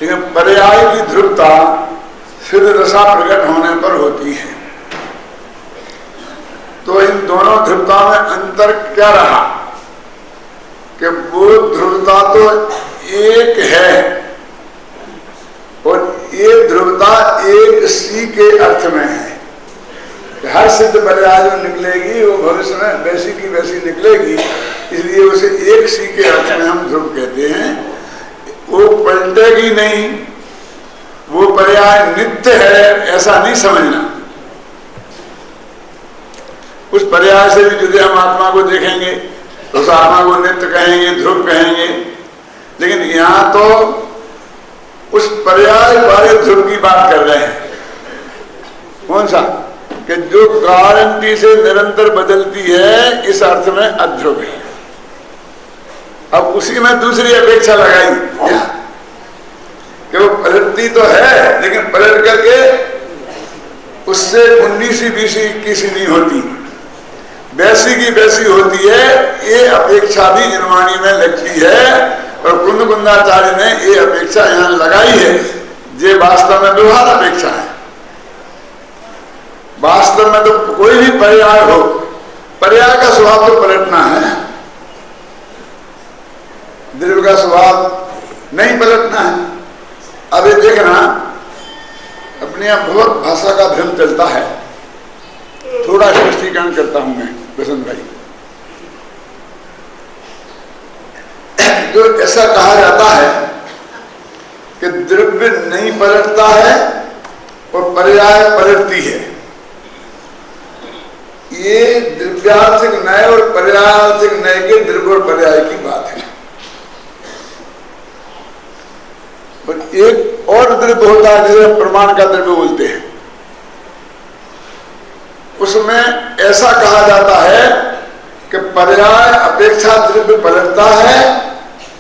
लेकिन पर्याय की ध्रुवता सिद्ध दशा प्रकट होने पर होती है। तो इन दोनों ध्रुवता में अंतर क्या रहा कि वो ध्रुवता तो एक है और ये ध्रुवता एक सी के अर्थ में है। हर सिद्ध पर्याय जो निकलेगी वो भविष्य में वैसी की वैसी निकलेगी, इसलिए उसे एक सी के अर्थ में हम ध्रुव कहते हैं। वो पलटेगी नहीं, वो पर्याय नित्य है ऐसा नहीं समझना। उस पर्याय से भी जुदे हम आत्मा को देखेंगे तो उस आत्मा को नित्य कहेंगे, ध्रुव कहेंगे, लेकिन यहां तो उस पर्याय वाले ध्रुव की बात कर रहे हैं। कौन सा? कि जो गारंटी से निरंतर बदलती है, इस अर्थ में अध्रुव है। अब उसी में दूसरी अपेक्षा लगाई क्या कि वो पलटती तो है लेकिन पलट करके उससे 19वीं 20वीं 21वीं नहीं होती, वैसी की वैसी होती है। ये अपेक्षा भी निर्वाणी में लगती है और कुंदकुंदाचार्य ने ये अपेक्षा यहां लगाई है। ये वास्तव में व्यवहार अपेक्षा है। वास्तव में तो कोई भी पर्याय हो, पर्याय का स्वभाव तो पलटना है, द्रव्य का स्वभाव नहीं पलटना है। अब ये देखना, अपने यहाँ बहुत भाषा का भ्रम चलता है। थोड़ा स्पष्टीकरण करता हूं मैं बसंत भाई। जो ऐसा कहा जाता है कि द्रव्य नहीं पलटता है और पर्याय पलटती है, ये द्रव्यार्थिक नय और पर्यायार्थिक नय के द्रव्य और पर्याय की बात है। और एक और द्रव्य होता है जिसे प्रमाण का द्रव्य बोलते हैं, उसमें ऐसा कहा जाता है कि पर्याय अपेक्षा द्रव्य पलटता है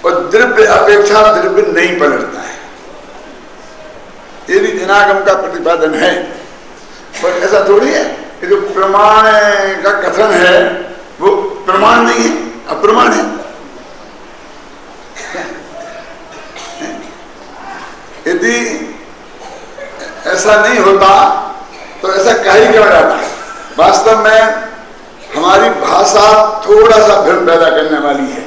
और द्रव्य अपेक्षा द्रव्य नहीं पलटता है। ये भी दिनागम का प्रतिपादन है, पर ऐसा थोड़ी है कि जो प्रमाण का कथन है वो प्रमाण नहीं है, अप्रमाण है। यदि ऐसा नहीं होता तो ऐसा कहीं क्यों जाता? वास्तव में हमारी भाषा थोड़ा सा भ्रम पैदा करने वाली है।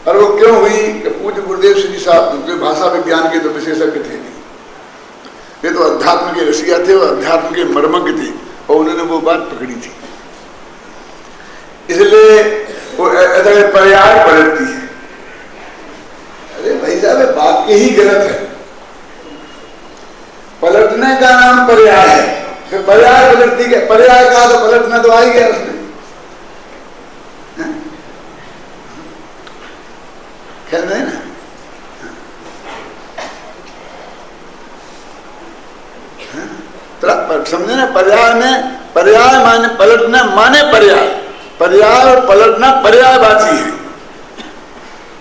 और वो क्यों हुई कि पूज्य गुरुदेव श्री साहब जो भाषा विज्ञान के तो विशेषज्ञ थे नहीं, वे तो अध्यात्म के रसिया थे और अध्यात्म के मर्मज्ञ थे और उन्होंने वो बात पकड़ी थी। इसलिए वो ऐसा पर्याय पलटती है। अरे भाई साहब, वाक्य ही गलत है। पलटने का नाम पर्याय है, फिर पर्याय पलटती है। पर्याय कहा तो पलटना तो आ ही गया उसमें। ख्याल नहीं ना? तो समझे ना, पर्याय में पर्याय माने पलटना माने पर्याय, पर्याय और पलटना पर्यायवाची है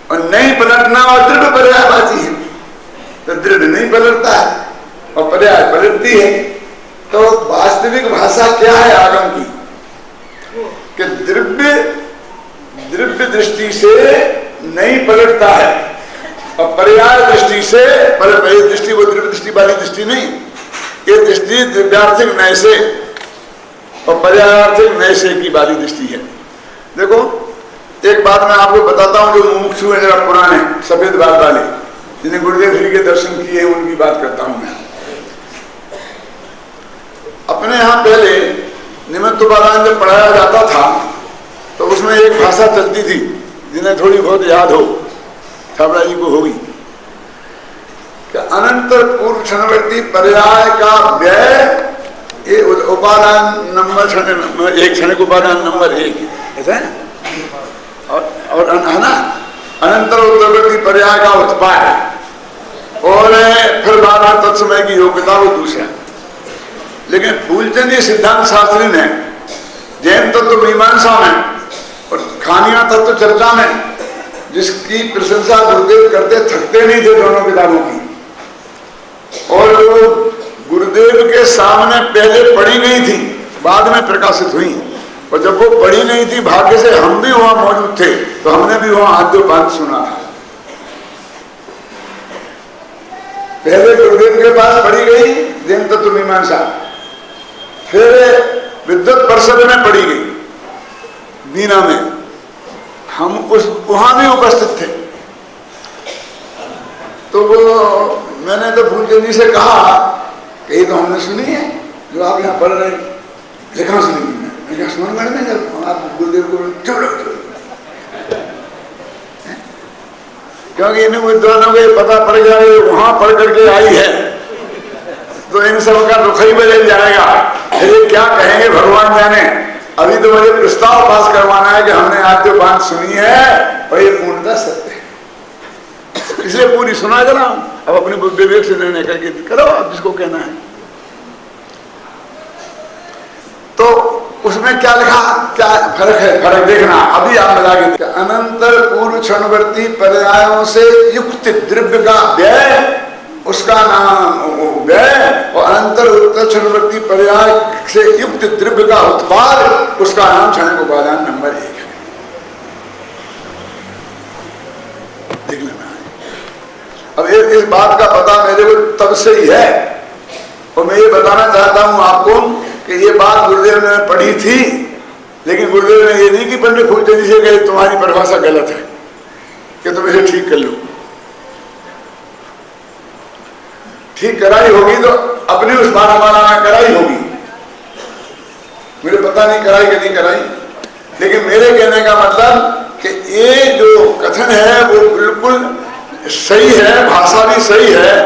और नहीं पलटना और दृढ़ पर्यायवाची है। तो दृढ़ नहीं पलटता है और पर्याय पलटती है। तो वास्तविक भाषा क्या है आगम की कि द्रव्य दृष्टि से नहीं पलटता है और पर्याय दृष्टि से पलट रही। दृष्टि वो द्रव्य दृष्टि वाली दृष्टि नहीं, ये दृष्टि द्रव्यार्थिक नय से और पर्यायार्थिक नय से की वाली दृष्टि है। देखो एक बात मैं आपको बताता हूं, जो मुमुक्षु है जरा पुराने सफेद बाल वाले जिन्हें गुरुदेव श्री के दर्शन किए हैं उनकी बात करता हूं मैं। अपने यहाँ पहले निमित्त उपादान जब पढ़ाया जाता था तो उसमें एक भाषा चलती थी, जिन्हें थोड़ी बहुत याद हो, छाबड़ा जी को होगी, अनंतर पूर्व क्षणवर्ती पर्याय का व्यय, ये उपादान नंबर एक, क्षणिक उपादान नंबर 1 ऐसा है। और है ना, अनंतर उत्तरवर्ती पर्याय का उत्पाद और फिर बारह तत्समय की योग्यता वो दूसरा। लेकिन फूलचंदी सिद्धांत शास्त्री ने जैन तत्व मीमांसा में और खानिया तत्व चर्चा में जिसकी प्रशंसा गुरुदेव करते थकते नहीं थे दोनों किताबों की, और वो गुरुदेव के सामने पहले पढ़ी गई थी, बाद में प्रकाशित हुई। और जब वो पढ़ी नहीं थी, भाग्य से हम भी वहां मौजूद थे, तो हमने भी वहां आद्योपांत सुना था। पहले गुरुदेव के पास पढ़ी गई जैन तत्व मीमांसा, फिर विद्वत परिषद में पढ़ी गई बीना में, हम उस वहां भी उपस्थित थे। तो वो मैंने तो फूलचंद जी से कहा कि तो हमने सुनी है जो आप यहाँ पढ़ रहे हैं, लिखा सुनी मैंने सुनगढ़ में, जब आप गुरुदेव को छोड़ो, क्योंकि इन विद्वानों को पता पड़ गया वहां पढ़ करके आई है, तो इन सब का रुख ही बदल जाएगा। ये क्या कहेंगे भगवान जाने। अभी तो मुझे प्रस्ताव पास करवाना है कि हमने आद्योपांत सुनी है और ये पूर्णतः सत्य है, इसलिए पूरी सुना कर रहा हूं। अब अपने विवेक से निर्णय करके करो आप जिसको कहना है। तो उसमें क्या लिखा, क्या फर्क है, फर्क देखना अभी आप बता के। अनंतर पूर्व क्षणवर्ती पर्यायों से युक्त द्रव्य का व्यय, उसका नाम व्यय, और अनंतर उत्तर क्षणवर्ती पर्याय से युक्त द्रव्य का उत्पाद, उसका नाम क्षणिक उपादान नंबर 1 है। देख लेना। अब इस बात का पता मेरे को तब से ही है, और मैं ये बताना चाहता हूं आपको कि ये बात गुरुदेव ने पढ़ी थी, लेकिन गुरुदेव ने ये नहीं कि पंडित फूलचंद जी से कहे तुम्हारी परिभाषा गलत है कि तुम इसे ठीक कर लो। ठीक कराई होगी तो अपनी उस बारहमाला में कराई होगी, मुझे पता नहीं कराई कि नहीं कराई, लेकिन मेरे कहने का मतलब कि ये जो कथन है वो बिल्कुल सही है, भाषा भी सही है,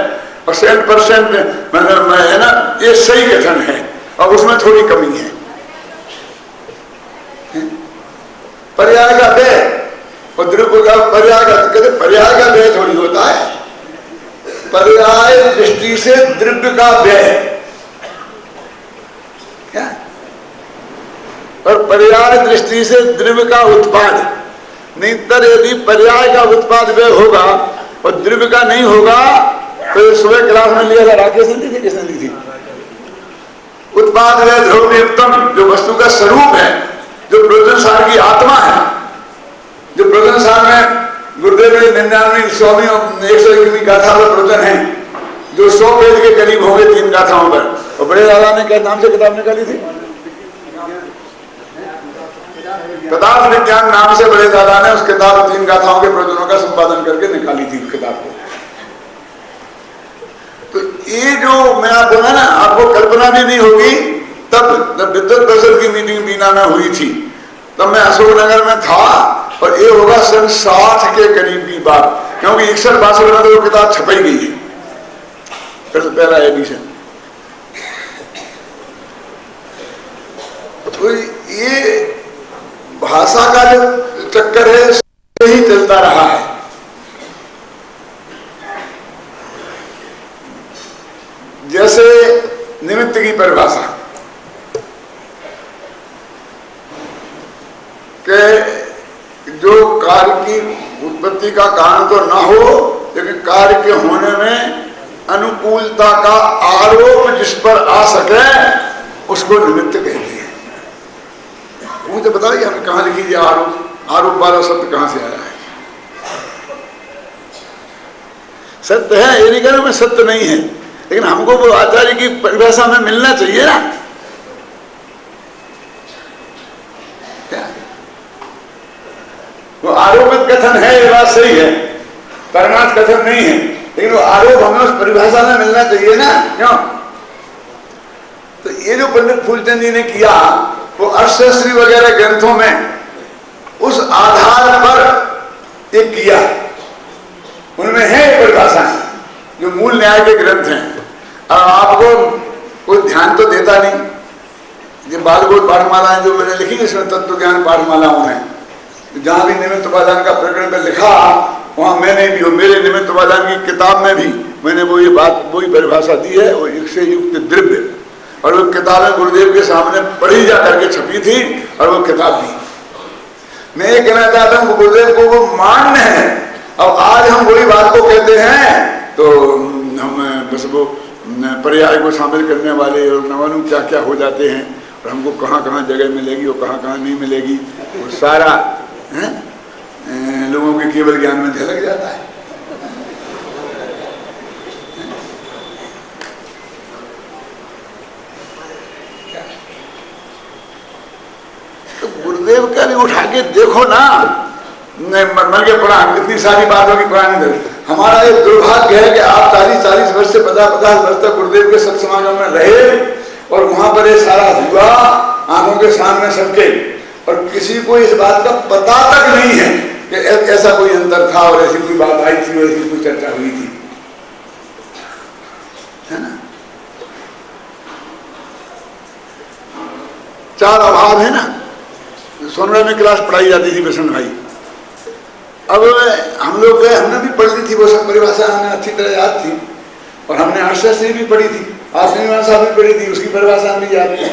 और 100% मतलब है ना, ये सही कथन है, और उसमें थोड़ी कमी है। पर्याय का व्यय और द्रव्य का पर्याय का, कहते पर्याय का व्यय थोड़ी होता है, पर्याय दृष्टि से द्रव्य का व्यय क्या, और पर्याय दृष्टि से द्रव्य का उत्पाद। नहीं तर यदि पर्याय का उत्पाद व्यय होगा और द्रव्य का नहीं होगा, तो सुबह क्लास में लिया था, राकेश ने ली थी, किसने ली थी, उत्पाद व्यय द्रव्य उत्तम, जो वस्तु का स्वरूप है, जो प्रयोजन सार की आत्मा है, जो प्रयोजन सार में गुरुदेव ने 99 100वीं और 101वीं गाथा पर प्रवचन है, जो 100 पेज के करीब होंगे 3 गाथाओं पर। और बड़े दादा ने क्या नाम से किताब निकाली थी, पदार्थ विज्ञान नाम से बड़े दादा ने उस किताब 3 गाथाओं के प्रवचनों का संपादन करके निकाली थी किताब को। तो ये जो मैं आपको है ना, आपको कल्पना भी नहीं होगी, तब जब विद्वत परिषद की मीटिंग बीना में हुई थी, तब मैं अशोकनगर में था, और ये होगा सन 60 के करीब की बात, क्योंकि 61-62 में तो वो किताब छपाई गई है, फिर पहला एडिशन। तो ये भाषा का जो चक्कर है यही चलता रहा है। जैसे निमित्त की परिभाषा के, जो कार्य की उत्पत्ति का कारण तो ना हो, लेकिन कार्य के होने में अनुकूलता का आरोप जिस पर आ सके, उसको निमित्त कहते हैं। मुझे बताइए हमें कहाँ लिखी है आरोप, आरोप वाला शब्द कहाँ से आया है? सत्य है, ये नहीं कह रहा मैं सत्य नहीं है, लेकिन हमको वो आचार्य की परिभाषा में मिलना चाहिए ना। क्या वो आरोपित कथन है, ये बात सही है, परमार्थ कथन नहीं है, लेकिन वो आरोप हमें उस परिभाषा में मिलना चाहिए ना, क्यों? तो ये जो पंडित फूलचंद जी ने किया, वो अर्थशास्त्री वगैरह ग्रंथों में उस आधार पर ये किया, उनमें है परिभाषा जो जो मूल न्याय के ग्रंथ हैं। अब आपको कोई ध्यान तो देता नहीं। ये बालबोध पाठमालाएं जो मैंने लिखी इसमें तत्व ज्ञान पाठमालाओं में, जहाँ भी निमित्त उपादान का प्रकरण में लिखा वहाँ मैंने भी, मेरे निमित्त उपादान की किताब में भी मैंने वो ये बात, वही परिभाषा दी है, वो युक्त से युक्त द्रव्य। और वो किताबें गुरुदेव के सामने पढ़ी जा करके छपी थी और वो किताब भी। मैं ये कहना चाहता हूँ गुरुदेव को वो मान्य है। अब आज हम वही बात को कहते हैं तो हम बस वो पर्याय को शामिल करने वाले और न मालूम क्या क्या हो जाते हैं, और हमको कहाँ कहाँ जगह मिलेगी और कहाँ कहाँ नहीं मिलेगी, वो सारा लोगों के केवल ज्ञान में झलक जाता है। तो गुरुदेव का भी उठा के देखो ना, मर के पढ़ा, इतनी सारी बात होगी पुरानी। हमारा ये दुर्भाग्य है कि आप 40-40 वर्ष से 50-50 वर्ष तक गुरुदेव के सत्समागम में रहे और वहां पर ये सारा हुआ आंखों के सामने सबके, और किसी को इस बात का पता तक नहीं है कि ऐसा कोई अंतर था और ऐसी कोई बात आई थी और ऐसी कोई चर्चा हुई थी, है ना। 4 अभाव है ना। सोनरा में क्लास पढ़ाई जाती थी प्रसन्न भाई। अब हम लोग हमने भी पढ़ ली थी वो सब परिभाषा, हमें अच्छी तरह याद थी, और हमने अर्थशास्त्री भी पढ़ी थी, आश्रम साहब भी पढ़ी थी, उसकी परिभाषा हमें याद थी।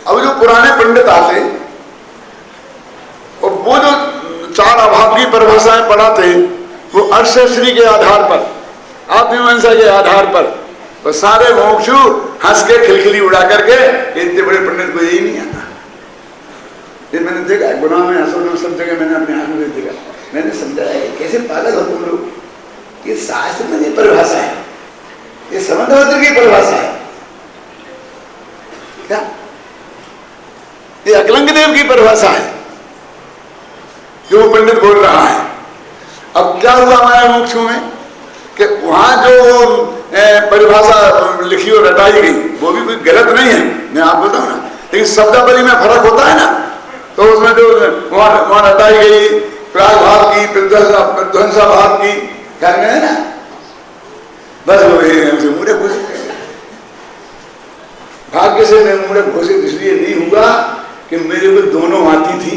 अब जो पुराने पंडित आते और वो जो 4 अभाव की परिभाषाएं पढ़ाते, वो अर्थशास्त्री के आधार पर, आत्ममीमांसा के आधार पर, तो सारे मोक्षु हंस के खिलखिली उड़ा करके, इतने बड़े पंडित को यही नहीं आता। ये मैंने देखा गुनाह में, असर में, सब जगह मैंने अपने आंखों में देखा। मैंने समझाया कैसे पागल हो तुम लोग, ये शास्त्र में ये परिभाषा है, ये समंतवत्र की परिभाषा है क्या, ये अकलंग देव की परिभाषा है जो पंडित बोल रहा है। अब क्या हुआ हमारे मोक्षों में कि वहां जो परिभाषा लिखी और रटाई गई वो भी कोई गलत नहीं है, मैं आपको बताऊं ना, लेकिन शब्दावली में फर्क होता है ना। तो उसमें जो वहां रटाई गई प्राग भाव की, प्रध्वंसा भाव की, ख्याल में है ना, बस वो मुड़े घोषित, भाग्य से मैं मुड़े घोषित इसलिए नहीं हुआ कि मेरे को दोनों आती थी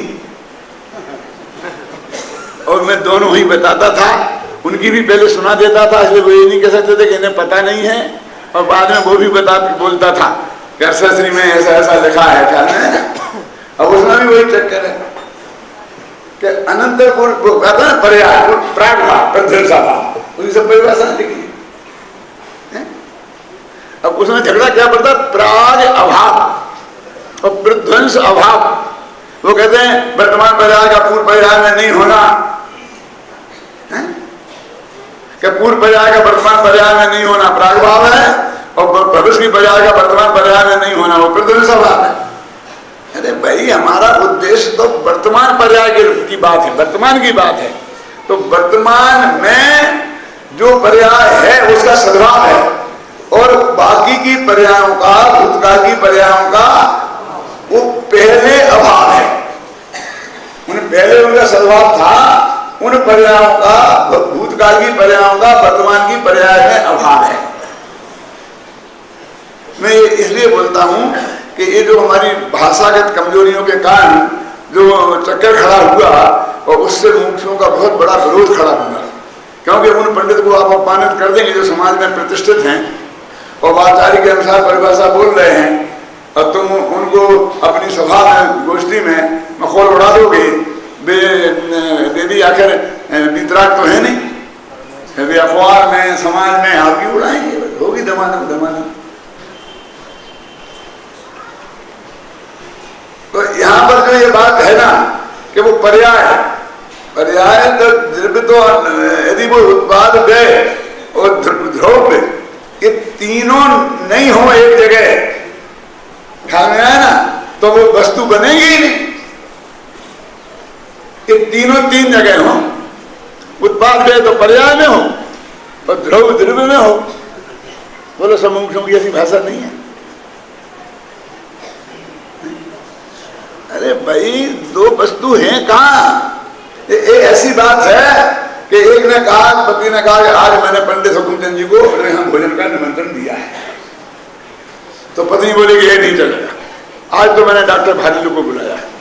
और मैं दोनों ही बताता था, उनकी भी पहले सुना देता था, इसलिए वो ये नहीं कह सकते थे कि इन्हें पता नहीं है, और बाद में वो भी बोलता था कि अर्थशास्त्री में ऐसा ऐसा लिखा है, ख्याल में है ना। अब उसमें भी वही चक्कर है कि अनंत कहता है पर्याय, प्राग भाव, प्रध्वंसा भाव, उनकी सब परिभाषा लिखी है। अब उसमें झगड़ा क्या पड़ता, प्राग अभाव और प्रध्वंस अभाव। वो कहते हैं वर्तमान पर्याय का पूर्व पर्याय में नहीं होना, कि पूर्व पर्याय का वर्तमान पर्याय में नहीं होना प्राग भाव है, और भविष्य की पर्याय का वर्तमान पर्याय में नहीं होना वो प्रध्वंस भाव है। अरे भाई हमारा उद्देश्य तो वर्तमान पर्याय की बात है, वर्तमान की बात है। तो वर्तमान में जो पर्याय है उसका सद्भाव है, और बाकी की पर्यायों का, भूतकाल की पर्यायों का वो पहले अभाव है। उन्हें पहले उनका सद्भाव था, उन पर्यायों का, भूतकाल की पर्यायों का वर्तमान की पर्याय में अभाव है। मैं इसलिए बोलता हूं कि ये जो हमारी भाषागत कमजोरियों के कारण जो चक्कर खड़ा हुआ, और उससे मुमुक्षुओं का बहुत बड़ा विरोध खड़ा हुआ, क्योंकि उन पंडित को आप अपमानित कर देंगे जो समाज में प्रतिष्ठित हैं और आचार्य के अनुसार परिभाषा बोल रहे हैं, और तुम उनको अपनी सभा में, गोष्ठी में मखौल उड़ा दोगे। बेबी आखिर वितराग तो है नहीं, वे अखबार में, समाज में आपकी उड़ाएंगे, होगी दमादम दमादम। तो यहाँ पर जो ये बात है ना कि वो पर्याय तो द्रव्य, तो यदि वो उत्पाद व्यय और द्रव्य ये तीनों नहीं हो एक जगह, ख्याल में आया ना, तो वो वस्तु बनेगी ही नहीं। ये तीनों 3 जगह हो, उत्पाद व्यय तो पर्याय में हो और द्रव्य में हो। बोलो समूहों की ऐसी भाषा नहीं है। अरे भाई 2 वस्तु हैं कहाँ, ये ऐसी बात है कि एक ने कहा, पति ने कहा कि आज मैंने पंडित हुकुमचंद जी को यहाँ भोजन का निमंत्रण दिया है। तो पत्नी बोली कि ये नहीं चलेगा, आज तो मैंने डॉक्टर भारीलू को बुलाया है,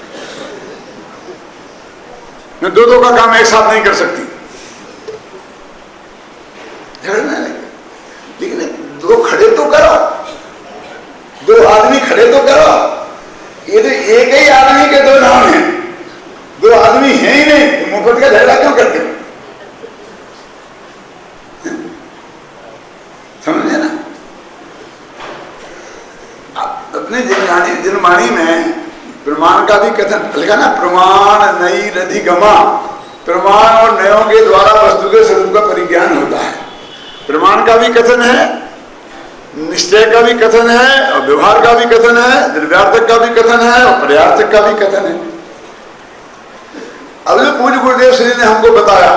मैं दो का काम एक साथ नहीं कर सकती। झगड़ने लगे, लेकिन दो खड़े तो करो, दो आदमी खड़े तो करो। ये तो एक ही आदमी के दो नाम हैं, दो आदमी हैं ही नहीं, मुफ्त का झगड़ा क्यों करते हो? समझे ना? अपने जिनवाणी में प्रमाण का भी कथन लिखा ना, प्रमाण नई रधिगमा, प्रमाण और नयों के द्वारा वस्तु के स्वरूप का परिज्ञान होता है। प्रमाण का भी कथन है, निश्चय का भी कथन है, और व्यवहार का भी कथन है, द्रव्यार्थक का भी कथन है, और पर्यार्थक का भी कथन है। अब जो पूज्य गुरुदेव श्री ने हमको बताया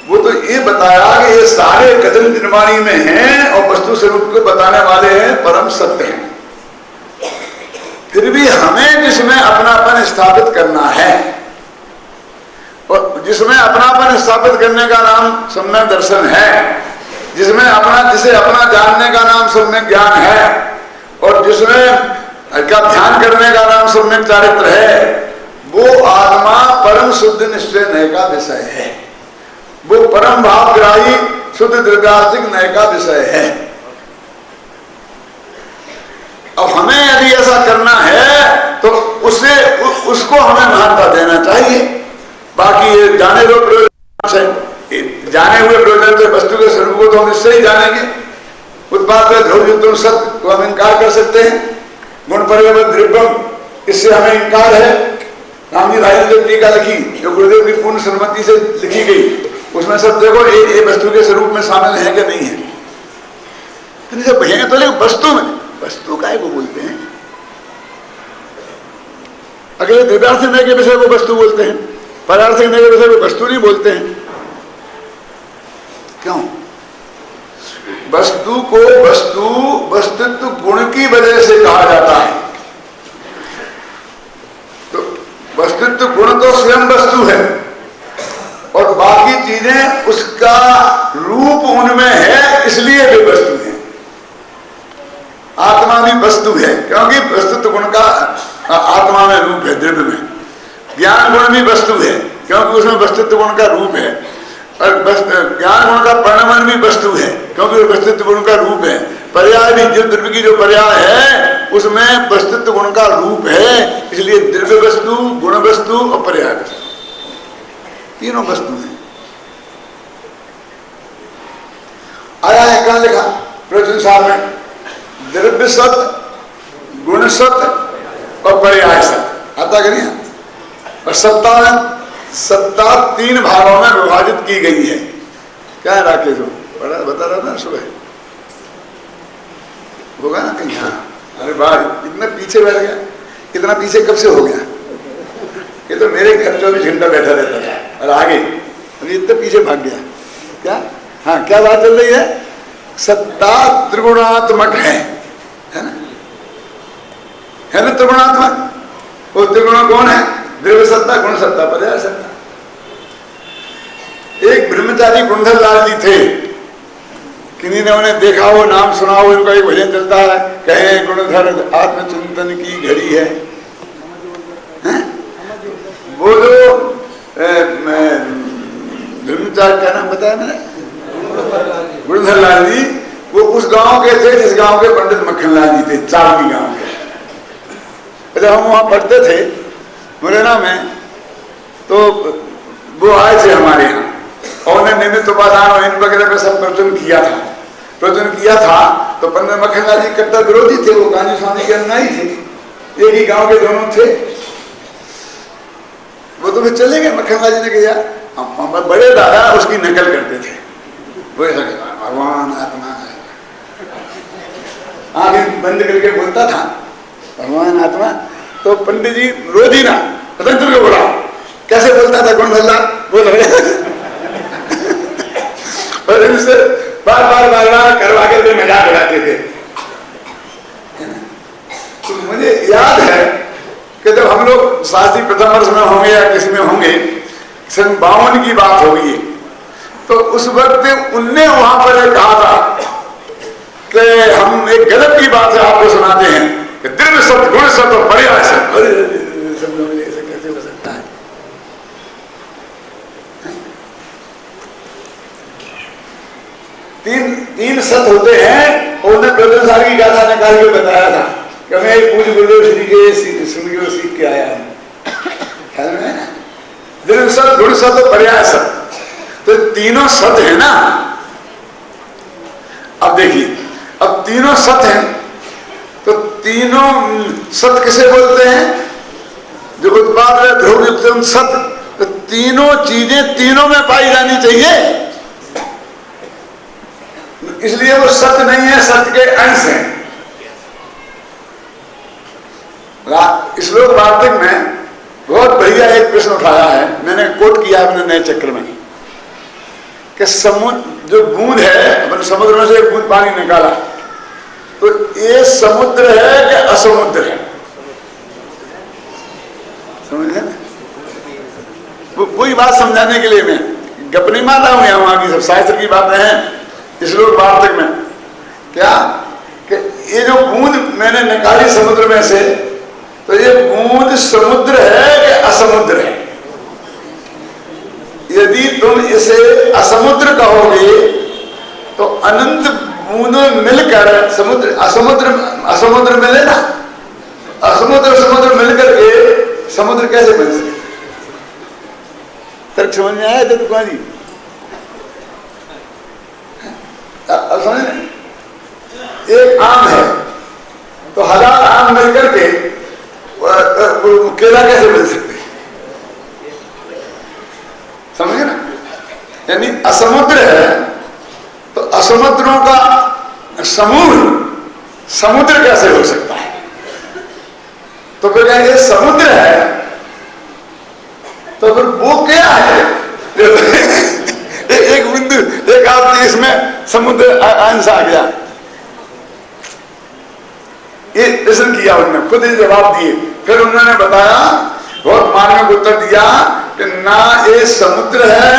वो तो ये बताया कि ये सारे कथन निर्माणी में हैं और वस्तु स्वरूप को बताने वाले हैं, परम सत्य हैं। फिर भी हमें जिसमें अपनापन स्थापित करना है, और जिसमें अपनापन स्थापित करने का नाम सम्यक दर्शन है, जिसे अपना जानने का नाम सम्यक ज्ञान है, और जिसमें का ध्यान करने का नाम सम्यक चारित्र है, वो आत्मा परम शुद्ध निश्चय नय का विषय है, वो परम भावग्राही शुद्ध द्रव्यार्थिक नय का विषय है। अब हमें यदि ऐसा करना है तो उसको हमें महत्ता देना चाहिए। बाकी ये जाने हुए प्रयोजन से, जाने हुए प्रयोजन से वस्तु के स्वरूप को तो हम इससे ही जानेंगे। उत्पाद ध्रुव सत्य को हम इनकार कर सकते हैं, गुण परिवर्तन द्रव्यम, इससे हमें इनकार है। रामजी राजेंद्र टीका लिखी जो गुरुदेव की पूर्ण सम्मति से लिखी गई, उसमें सब देखो ये वस्तु के स्वरूप में शामिल है कि नहीं है। तो वस्तु में, वस्तु काय को बोलते हैं? अगले द्रव्यार्थिक नय के विषय को वस्तु बोलते हैं, परार्थिक नय के विषय को वस्तु नहीं बोलते हैं। क्यों? वस्तु को वस्तुत्व गुण की वजह से कहा जाता है। तो वस्तुत्व गुण तो स्वयं वस्तु है, और बाकी चीजें उसका रूप उनमें है, इसलिए वे वस्तु है। आत्मा भी वस्तु है, क्योंकि वस्तुत्व गुण का आत्मा में रूप है, द्रव्य में। ज्ञान गुण भी वस्तु है, क्योंकि उसमें वस्तुत्व गुण का रूप है, और ज्ञान गुण का परिणाम भी वस्तु है, क्योंकि वस्तुत्व गुण का रूप है। पर्याय भी, जो द्रव्य की जो पर्याय है उसमें वस्तुत्व गुण का रूप है, इसलिए द्रव्य वस्तु, गुण वस्तु और पर्याय वस्तु, तीनों वस्तु हैं। आया है, कहां लिखा? प्रवचन सार में द्रव्य सत्य, गुण सत्य और पर्याय सत्य आता कि नहीं? और सत्ता तीन भागों में विभाजित की गई है। क्या है राकेश? बड़ा बता रहा था सुबह, होगा ना कहीं? हाँ, अरे भाई इतना पीछे बैठ गया, इतना पीछे कब से हो गया? ये तो मेरे घर 24 घंटा बैठा रहता था, और आगे अभी इतना पीछे भाग गया। क्या? हाँ, क्या बात चल रही है? सत्ता त्रिगुणात्मक है ना? है ना त्रिगुणात्मक? वो त्रिगुण कौन है? द्रव्य सत्ता, गुण सत्ता, पर्याय सत्ता। एक ब्रह्मचारी गुणधर लाल जी थे, किन्हीं ने उन्हें देखा हो, नाम सुना हो, इनका एक भजन चलता है, कहे गुणधर आत्मचिंतन की घड़ी है। वो जो ब्रह्मचारी का नाम बताया मैंने, गुणधर लाल जी, वो उस गांव के थे जिस गांव के पंडित मक्खनलाल जी थे, चावली गांव के। जब हम वहां पढ़ते थे मुरैना में, तो वो आए थे हमारे यहाँ, और उन्हें निमित्त उपादान और इन वगैरह पे सब प्रवचन किया था। तो पंडित मक्खनलाल जी कट्टर विरोधी थे, वो गांधी स्वामी के अनुयायी थे, एक ही गांव के दोनों थे। वो तो फिर चले गए। मक्खनलाल जी ने कहा, बड़े दादा उसकी नकल करते थे, वो ऐसा भगवान आत्मा है, आंखें बंद करके बोलता था भगवान आत्मा। तो पंडित जी रोजी ना स्वतंत्र को बोला, कैसे बोलता था गुणधर बोल और इनसे बार बार करवा के मजाक उड़ाते थे। तो मुझे याद है कि जब हम लोग शास्त्री प्रथम वर्ष में होंगे या किसी में होंगे, सन 52 की बात होगी, तो उस वक्त उनने वहां पर एक कहा था कि हम एक गजब की बात है आपको सुनाते हैं कि द्रव्य सत, गुण सत और पर्याय सत। ऐसे कैसे हो सकता है? तीन सत होते हैं और उन्हें प्रदर्शन की गाथा निकाल के बताया था कि मैं एक पूज्य गुरुदेव श्री के सुन के सीख के आया हूं। ख्याल में है ना? द्रव्य सत, गुण सत और पर्याय सत, तो तीनों सत है ना। अब देखिए, अब तीनों सत हैं तो तीनों सत किसे बोलते हैं? जो उत्पाद है ध्रुव सत, तो तीनों चीजें तीनों में पाई जानी चाहिए, इसलिए वो सत्य नहीं है, सत्य के अंश हैं। श्लोक वार्तिक में बहुत बढ़िया एक प्रश्न उठाया है, मैंने कोट किया अपने नए चक्र में, कि समुद्र जो बूंद है, अपने समुद्र में से एक बूंद पानी निकाला, तो ये समुद्र है कि असमुद्र है? समझ गए? वही बात समझाने के लिए मैं गप नहीं मार रहा हूं, यहां वहां की सब शास्त्र की बातें हैं श्लोक वार्तिक में। क्या कि ये जो बूंद मैंने निकाली समुद्र में से, तो ये बूंद समुद्र है कि असमुद्र है? यदि तुम इसे असमुद्र कहोगे तो अनंत बूंदों मिलकर समुद्र असमुद्र मिले ना, असमुद्र मिलकर के समुद्र कैसे बन सके? तर्क समझ में आया तो कौन जी? अब समझ, एक आम है तो हजार आम मिलकर के केला कैसे मिल सकते? समझे ना? यानी असमुद्र है तो असमुद्रों का समूह समुद्र कैसे हो सकता है? तो फिर ये समुद्र है तो फिर वो क्या है? एक बिंदु, एक आपकी इसमें समुद्र अंश आ गया। ये प्रश्न किया उन्होंने, खुद ही जवाब दिए। फिर उन्होंने बताया, बहुत मार्मिक उत्तर दिया कि ना ये समुद्र है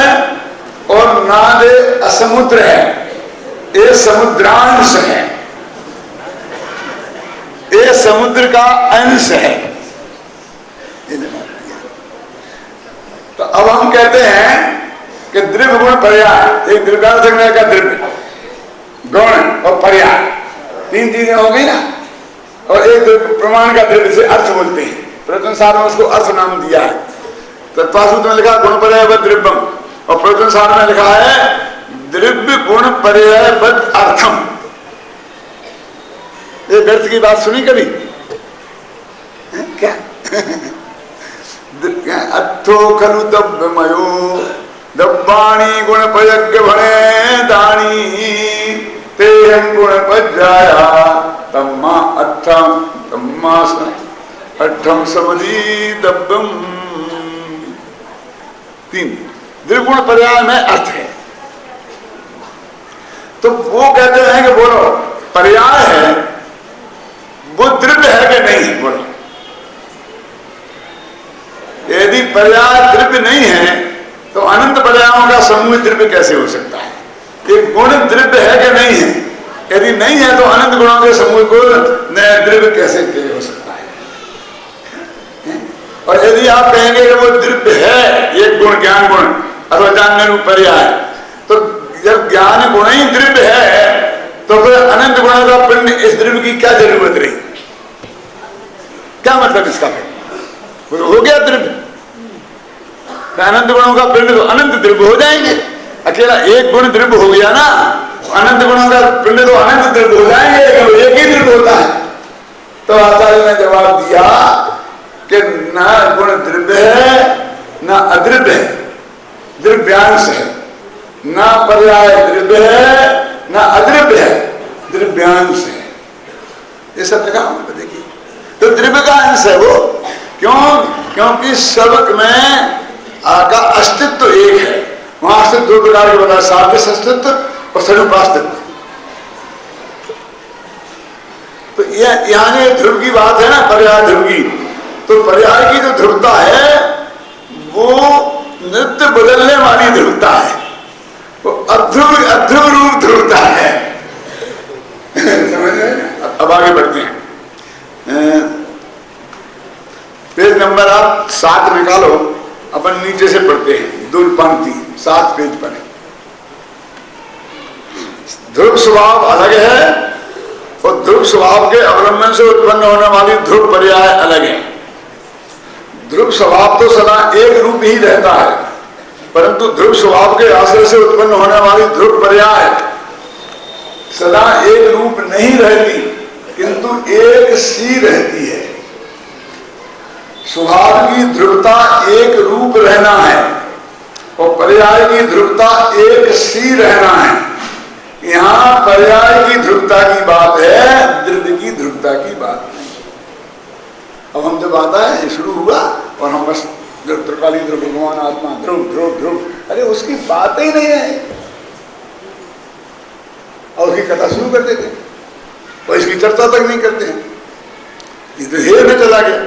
और ना ये असमुद्र है, ये समुद्रांश है, ये समुद्र का अंश है। तो अब हम कहते हैं कि द्रव्य गुण पर्याय, एक द्रव्यार्थ का द्रव्य, गुण और पर्याय, तीन चीजें हो गई ना। और एक प्रमाण का द्रव्य से अर्थ बोलते हैं, प्रवचनसार में उसको अर्थ नाम दिया है। तत्वासूत्र में लिखा गुण पर्याय बद द्रव्यम, और प्रवचनसार में लिखा है द्रव्य गुण पर्याय बद अर्थम। ये व्यर्थ की बात सुनी कभी? क्या? अर्थो खलु दब्बमयो दब्बाणी गुण पयज्ञ भणे दानी तेहं गुण पज्जाया तम्मा अट्ठम समधी दब्बम। तीन द्विगुण पर्याय में अर्थ है। तो वो कहते हैं कि बोलो पर्याय है वो द्रव्य है कि नहीं है? बोलो, यदि पर्याय द्रव्य नहीं है तो अनंत पर्यायों का समूह द्रव्य कैसे हो सकता है? ये गुण द्रव्य है कि नहीं है? यदि नहीं है तो अनंत गुणों के समूह को द्रव्य कैसे हो सकता है? और यदि आप कहेंगे कि वो द्रव्य है, एक गुण ज्ञान गुण अथवा जानने रूप पर्याय, तो जब ज्ञान गुण ही द्रव्य है तो फिर अनंत गुणों का पिंड इस द्रव्य की क्या जरूरत रही? क्या मतलब इसका? फिर हो गया द्रव्य, अनंत गुणों का पिंड तो अनंत द्रव्य हो जाएंगे। अकेला एक गुण द्रव्य हो गया ना, अनंत गुणों का पिंड तो अनंत द्रव्य हो जाएंगे, लेकिन एक ही द्रव्य होता है। तो आचार्य ने जवाब दिया कि ना गुण द्रव्य है ना अद्रव्य है, द्रव्यांश है, ना पर्याय द्रव्य है ना अद्रव्य है, द्रव्यांश है। ये सब लिखा देखिए, तो द्रव्य का अंश है वो। क्यों? क्योंकि सबक में का अस्तित्व एक है। वहां अस्तित्व दो प्रकार के बताया, सादृश्य अस्तित्व और स्वरूपास्तित्व। तो यहाँ ध्रुव की बात है ना, पर्याय ध्रुव की, तो पर्याय की जो ध्रुवता है वो नित्य बदलने वाली ध्रुवता है, 7 निकालो, अपन नीचे से पढ़ते हैं, 2 पंक्ति 7 पेज पर। ध्रुव स्वभाव अलग है और ध्रुव स्वभाव के अवलंबन से उत्पन्न होने वाली ध्रुव पर्याय अलग है। ध्रुव स्वभाव तो सदा एक रूप ही रहता है, परंतु ध्रुव स्वभाव के आश्रय से उत्पन्न होने वाली ध्रुव पर्याय सदा एक रूप नहीं रहती, किंतु एक सी रहती है। स्वभाव की ध्रुवता एक रूप रहना है और पर्याय की ध्रुवता एक सी रहना है। यहां पर्याय की ध्रुवता की बात है, द्रव्य की ध्रुवता की बात नहीं। अब हम जब आता है शुरू हुआ और हम बस त्रिकाली ध्रुव, भगवान आत्मा, ध्रुव ध्रुव ध्रुव, अरे उसकी बात ही नहीं है और उसकी कथा शुरू कर देते और इसकी चर्चा तक नहीं करते हैं। ये तो हे में चला गया।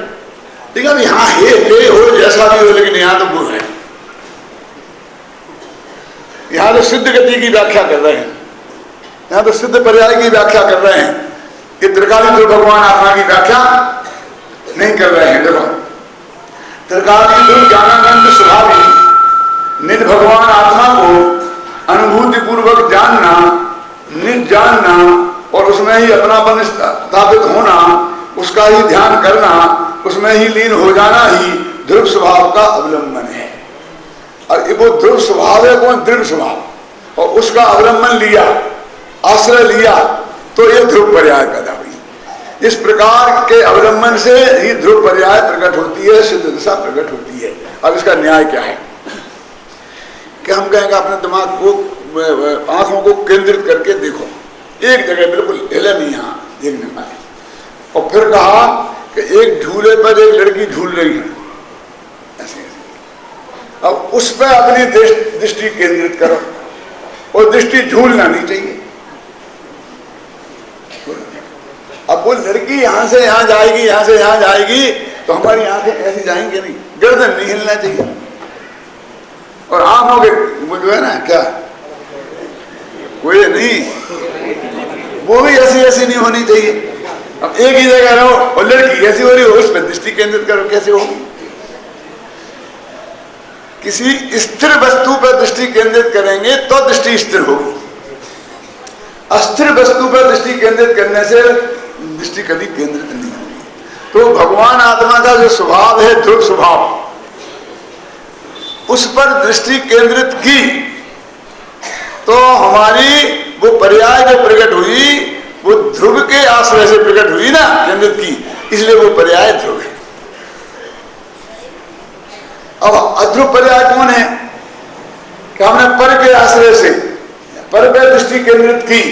ठीक है, यहां हे हो जैसा भी हो, लेकिन यहां तो वो है, यहां तो सिद्ध गति की व्याख्या कर रहे हैं, यहां तो सिद्ध पर्याय की व्याख्या कर रहे हैं। ये त्रिकाली ध्रुव भगवान आत्मा की व्याख्या नहीं कर रहे हैं। देखो, त्रिकाली ध्रुव ज्ञानानंद स्वभावी निज भगवान आत्मा को अनुभूति पूर्वक जानना, निज जानना और उसमें ही अपनापन स्थापित होना, उसका ही ध्यान करना, उसमें ही लीन हो जाना ही ध्रुव स्वभाव का अवलंबन है। और वो ध्रुव स्वभाव है कौन? दृढ़ स्वभाव, और उसका अवलंबन लिया, आश्रय लिया, तो ये ध्रुव पर्याय पैदा हुई। इस प्रकार के अवलंबन से ही ध्रुव पर्याय प्रकट होती है, सिद्ध दशा प्रकट होती है। अब इसका न्याय क्या है कि हम कहेंगे अपने दिमाग को, आंखों को केंद्रित करके देखो, एक जगह बिल्कुल हिले नहीं, यहां देखने पाए। और फिर कहा कि एक झूले पर एक लड़की झूल रही है, ऐसे। अब उस पर अपनी दृष्टि केंद्रित करो और दृष्टि झूलना नहीं चाहिए। अब वो लड़की यहां से यहां जाएगी, यहां से यहां जाएगी, तो हमारी आंखें ऐसी जाएंगे नहीं, गर्दन नहीं हिलना चाहिए। और आंखों के वो जो है ना, क्या कोई नहीं, वो भी ऐसी ऐसी नहीं होनी चाहिए। अब एक ही जगह रहो और लड़की ऐसी हो रही हो, उस पर दृष्टि केंद्रित करो, कैसे होगी? किसी स्थिर वस्तु पर दृष्टि केंद्रित करेंगे तो दृष्टि स्थिर होगी। अस्थिर वस्तु पर दृष्टि केंद्रित करने से दृष्टि कभी केंद्रित नहीं होगी। तो भगवान आत्मा का जो स्वभाव है, ध्रुव स्वभाव, उस पर दृष्टि केंद्रित की तो हमारी वो पर्याय जो प्रकट हुई वो ध्रुव के आश्रय से प्रकट हुई ना, केंद्रित की, इसलिए वो पर्याय ध्रुव है। अब अध्रुव पर्याय कौन है कि हमने पर के आश्रय से पर पे दृष्टि केंद्रित की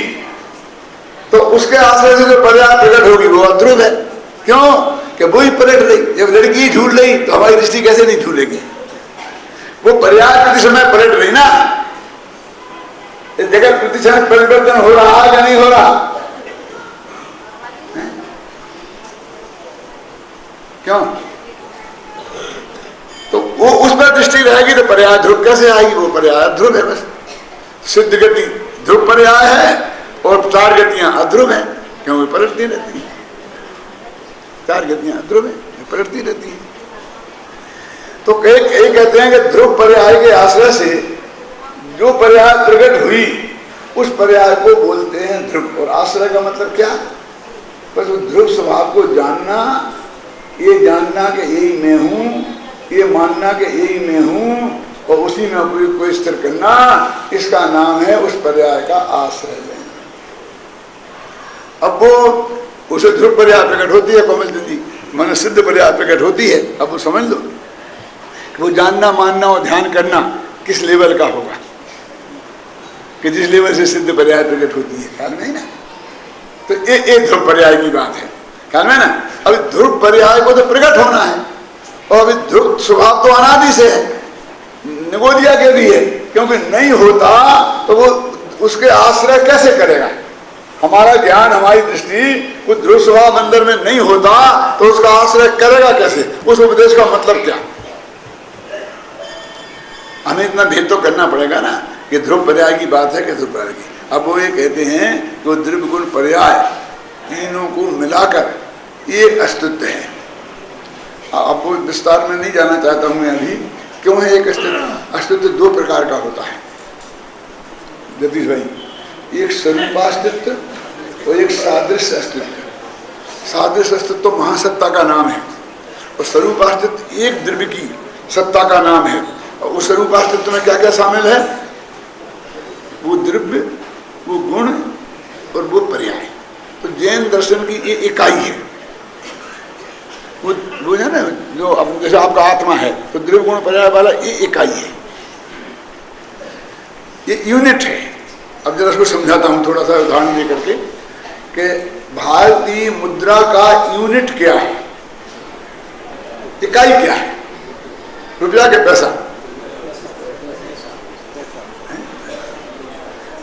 तो उसके आश्रय से जो पर्याय प्रकट होगी वो अध्रुव है। क्यों? कि वो ही पलट रही, जब लड़की झूल रही तो हमारी दृष्टि कैसे नहीं झूलेगी? वो पर्याय प्रति समय पलट रही ना। इस जगह प्रति समय परिवर्तन हो रहा है या नहीं हो रहा? क्यों? तो वो उस पर दृष्टि रहेगी तो पर्याय ध्रुव कैसे आएगी? वो पर्याय ध्रुव है। बस सिद्ध गति ध्रुव पर्याय है और 4 गतियां अध्रुव है, क्यों? वे पलटती रहती हैं। 4 गतियां अध्रुव है, पलटती रहती हैं। तो एक कहते हैं कि ध्रुव पर्याय के आश्रय से जो पर्याय प्रकट हुई उस पर्याय को बोलते हैं ध्रुव। और आश्रय का मतलब क्या? बस ध्रुव स्वभाव को जानना, ये जानना कि यही मैं हूं, ये मानना कि यही मैं हूं और उसी में अपने को स्थिर करना, इसका नाम है उस पर्याय का आश्रय लेना। अब वो उसे ध्रुव पर्याय प्रकट होती है, कोमल दीदी मन सिद्ध पर्याय प्रकट होती है। अब वो समझ लो कि वो जानना, मानना और ध्यान करना किस लेवल का होगा, कि जिस लेवल से सिद्ध पर्याय प्रकट होती है। ख्याल नहीं ना? तो ये ध्रुव पर्याय की बात है, ख्याल में ना? अभी ध्रुव पर्याय को तो प्रकट होना है और अभी ध्रुव स्वभाव तो अनादि से है, निगोदिया के भी है, क्योंकि नहीं होता तो वो उसके आश्रय कैसे करेगा? हमारा ज्ञान, हमारी दृष्टि वो ध्रुव स्वभाव अंदर में नहीं होता तो उसका आश्रय करेगा कैसे? उस उपदेश का मतलब क्या? हमें इतना भेद तो करना पड़ेगा ना कि ध्रुव पर्याय की बात है कि ध्रुव पर्याय की। अब वो ये कहते हैं कि वो द्रव्य गुण पर्याय तीनों को मिलाकर एक अस्तित्व है। अब वो विस्तार में नहीं जाना चाहता हूं मैं अभी। क्यों है एक अस्तित्व? अस्तित्व दो प्रकार का होता है जगदीश भाई, एक स्वरूपास्तित्व और एक सादृश्य अस्तित्व। सादृश्य अस्तित्व तो महासत्ता का नाम है और स्वरूपास्तित्व एक द्रव्य की सत्ता का नाम है। और उस स्वरूपास्तित्व में क्या क्या शामिल है? वो द्रव्य, वो गुण और वो पर्याय। तो जैन दर्शन की ये इकाई है। वो है ना, जो अब जैसे आपका आत्मा है तो द्रव्य गुण पर्याय वाला ये इकाई है, ये यूनिट है। अब जरा इसको समझाता हूं थोड़ा सा उदाहरण दे करके कि भारतीय मुद्रा का यूनिट क्या है, इकाई क्या है? रुपया के पैसा,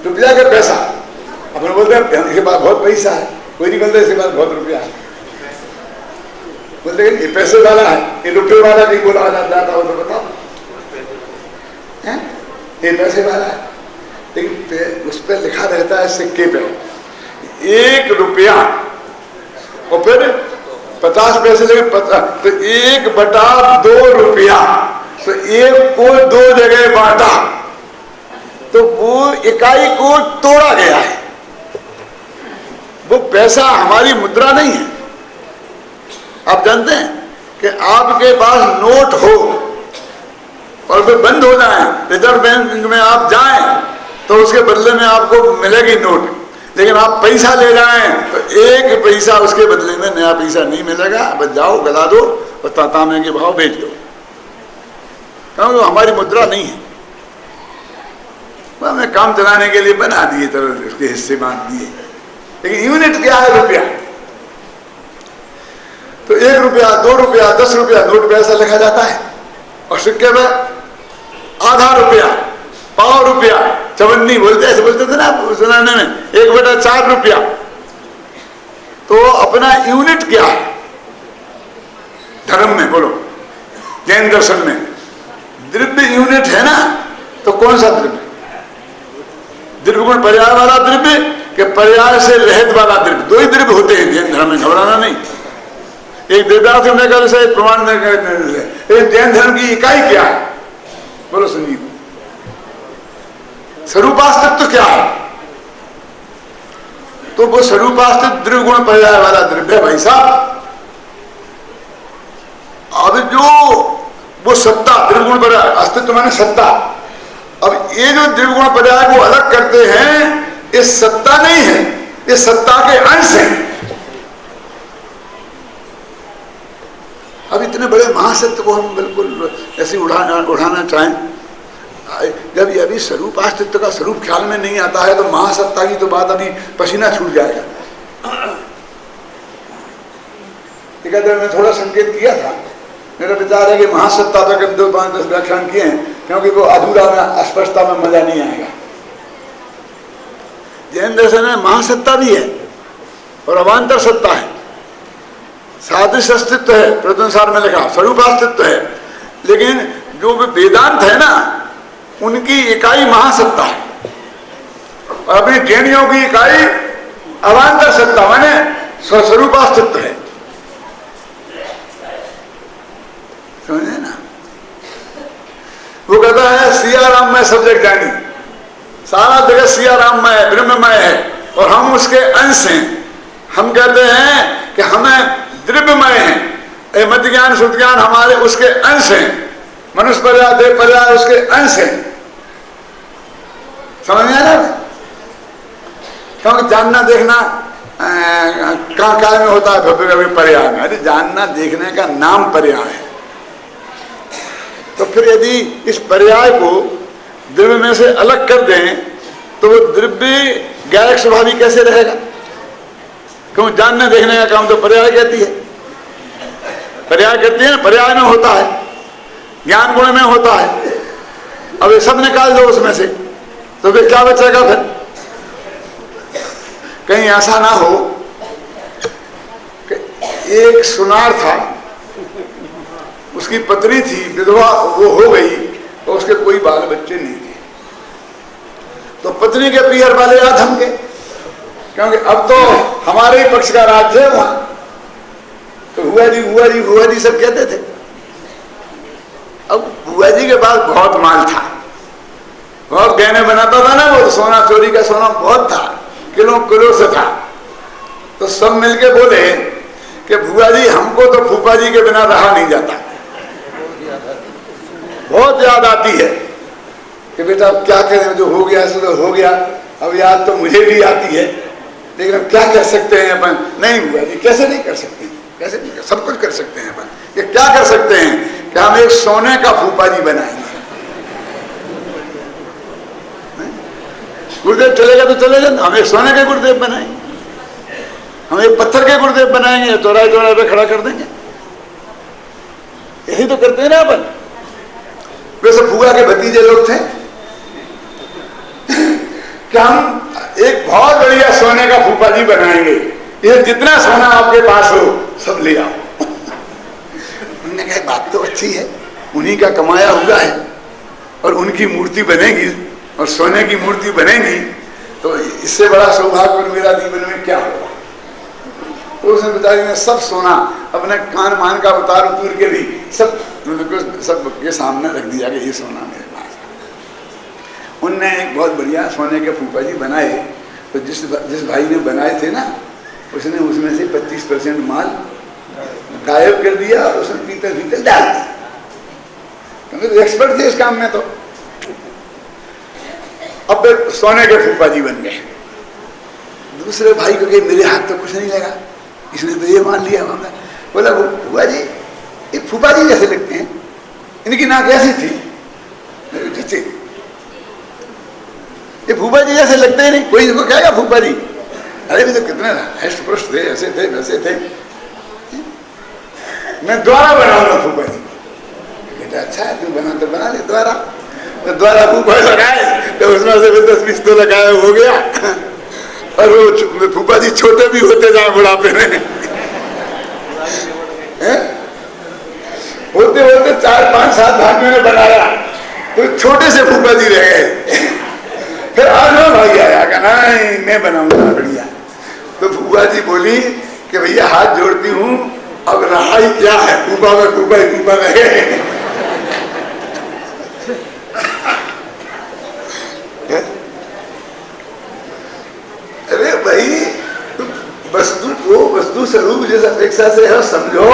रुपया के पैसा। अपन बोलते हैं इसके पास बहुत पैसा है, कोई नहीं बोलते इसके पास बहुत रुपया है, बोलते हैं ये पैसे वाला है, ये रुपये वाला नहीं बोला जाता हो तो बताओ, ये पैसे वाला है। लेकिन उस पर लिखा रहता है सिक्के पे 1 रुपया और फिर 50 पैसे, लेकिन तो 1/2 रुपया, तो 1 को 2 जगह बांटा तो वो इकाई को तोड़ा गया है। वो पैसा हमारी मुद्रा नहीं है। आप जानते हैं कि आपके पास नोट हो और वे बंद हो जाए, रिजर्व बैंक में आप जाएं तो उसके बदले में आपको मिलेगी नोट, लेकिन आप पैसा ले जाएं तो 1 पैसा उसके बदले में नया पैसा नहीं मिलेगा। बस जाओ गला दो और तांबे के भाव बेच दो, क्योंकि हमारी मुद्रा नहीं है। हमने काम चलाने के लिए बना दिए, तो उसके हिस्से बांट दिए, लेकिन यूनिट क्या है? रुपया। तो 1 रुपया, 2 रुपया, 10 रुपया नोट पे ऐसा लिखा जाता है और सिक्के में आधा रुपया, 1/4 रुपया, चवन्नी बोलते, ऐसे बोलते थे ना जमाने में, 1/4 रुपया। तो अपना यूनिट क्या है धर्म में? बोलो, जैन दर्शन में द्रव्य यूनिट है ना। तो कौन सा द्रव्य? द्रव्य गुण पर्याय वाला द्रव्य कि पर्याय से रहित वाला द्रव्य? 2 ही द्रव्य होते हैं जैन धर्म में, घबराना नहीं। एक देवदास नगर से प्रमाण से। जैन धर्म की इकाई क्या है? बोलो संजीव। स्वरूपास्तित्व क्या है? तो वो स्वरूपास्तित्व द्रव्य गुण पर्याय वाला द्रव्य भाई साहब। अब जो वो सत्ता, द्रव्य गुण पर्याय, अस्तित्व माने सत्ता। अब ये जो द्रव्य गुण पर्याय को अलग करते हैं, ये सत्ता नहीं है, ये सत्ता के अंश है। अब इतने बड़े महासत्य को हम बिल्कुल ऐसे उड़ाना चाहें, जब ये अभी स्वरूप अस्तित्व का स्वरूप ख्याल में नहीं आता है, तो महासत्ता की तो बात अभी पसीना छूट जाएगा। मैं थोड़ा संकेत किया था, मेरा विचार है कि महासत्ता तक 2, 5, 10 व्याख्यान किए हैं, क्योंकि वो अधूरा में, अस्पष्टता में मजा नहीं आएगा। जैन दर्शन में महासत्ता भी है और अवान्तर सत्ता है, सादृश्य अस्तित्व है, प्रदंसार में लिखा स्वरूप अस्तित्व है। लेकिन जो वेदांत है ना, उनकी इकाई महासत्ता है और अभी जैनियों की इकाई अवान्तर सत्ता माने स्वरूप अस्तित्व है। समझे ना? वो कहता है सिया राम में सब जग जानी, सारा जगत सिया राम में है, ब्रह्ममय है और हम उसके अंश हैं। हम कहते हैं कि हमें द्रव्यमय है, मध्य ज्ञान शुद्ध ज्ञान हमारे उसके अंश हैं, मनुष्य पर्याय, देव पर्याय उसके अंश हैं। समझ में आ रहा है? क्योंकि जानना देखना कहाँ काय में होता है, भव्य कभी पर्याय में। अरे जानना देखने का नाम पर्याय है। तो फिर यदि इस पर्याय को द्रव्य में से अलग कर दें तो वो द्रव्य गैर स्वभावी कैसे रहेगा? क्यों? जानने देखने का काम तो पर्याय कहती है, पर्याय कहती है ना, पर्याय में होता है, ज्ञान गुण में होता है। अब ये सब निकाल दो उसमें से, तो फिर क्या बचेगा? फिर कहीं ऐसा ना हो कि एक सुनार था, उसकी पत्नी थी, विधवा वो हो गई और उसके कोई बाल बच्चे नहीं थे, तो पत्नी के पीहर वाले आ धमके, क्योंकि अब तो हमारे ही पक्ष का राज्य है वहां, तो भुआ जी सब कहते थे। अब भुआ जी के पास बहुत माल था, बहुत गहने बनाता था ना वो, सोना चोरी का सोना बहुत था, किलो से था। तो सब मिलके बोले कि भुआ जी हमको तो फूफा जी के बिना रहा नहीं जाता, बहुत याद आती है कि बेटा अब क्या करें, जो हो गया सो तो हो गया, अब याद तो मुझे भी आती है, लेकिन अब क्या कर सकते हैं अपन। नहीं भुआ जी कैसे नहीं कर सकते, कैसे नहीं कर, सब कुछ कर सकते हैं अपन। ये क्या कर सकते हैं कि हम एक सोने का फूफा जी बनाएंगे। गुरुदेव चलेगा तो चलेगा, हम एक सोने के गुरुदेव बनाएंगे, हम एक पत्थर के गुरुदेव बनाएंगे, चौराहे पे खड़ा कर देंगे। यही तो करते हैं ना अपन। वैसे फूफा के भतीजे लोग थे कि हम एक बहुत बढ़िया सोने का फूफा जी बनाएंगे, ये जितना सोना आपके पास हो सब ले आओ। उन्होंने कहा बात तो अच्छी है, उन्हीं का कमाया हुआ है और उनकी मूर्ति बनेगी और सोने की मूर्ति बनेगी, तो इससे बड़ा सौभाग्य मेरा जीवन में क्या होगा। तो उसने बेचारी ने सब सोना अपने कान मान का उतार उतर के भी सब के सामने रख दिया कि ये सोना मेरे पास। उनने एक बहुत बढ़िया सोने के फूफा जी बनाए। तो जिस भाई ने बनाए थे ना, उसने उसमें से 25% माल गायब कर दिया और उसने पीतल डाल दिया, क्योंकि तो एक्सपर्ट थे इस काम में। तो अब सोने के फूफा जी बन गए। दूसरे भाई को कहे मेरे हाथ तो कुछ नहीं लगा, इसने तो ये मान लिया। बोला फूफा जी ये फूफा जी जैसे लगते हैं, इनकी नाक ऐसी थी, ये फूफा जी जैसे लगते ही नहीं, कोई इनको कहेगा फूफा जी। अरे भी तो कितने हष्ट पुष्ट थे, ऐसे थे वैसे थे, मैं द्वारा बनाऊंगा फूफा जी। बेटा अच्छा है तू बना तो बना ले द्वारा। तो द्वारा फूफा लगाए तो उसमें से 10-20 तो लगाया हो गया, और वो फूफा जी छोटे भी होते जाए बुढ़ापे में। होते होते 4-5-7 भाइयों ने बनाया, तो छोटे से फूफा जी रह गए। फिर आठवां भाई आया कि नहीं मैं बनाऊंगा बढ़िया। तो फूफा जी बोली कि भैया हाथ जोड़ती हूँ, अब रहा ही क्या है, फूफा में फूफा ही फूफा रहे। अरे भाई वस्तु को वस्तु स्वरूप जिस अपेक्षा से है समझो,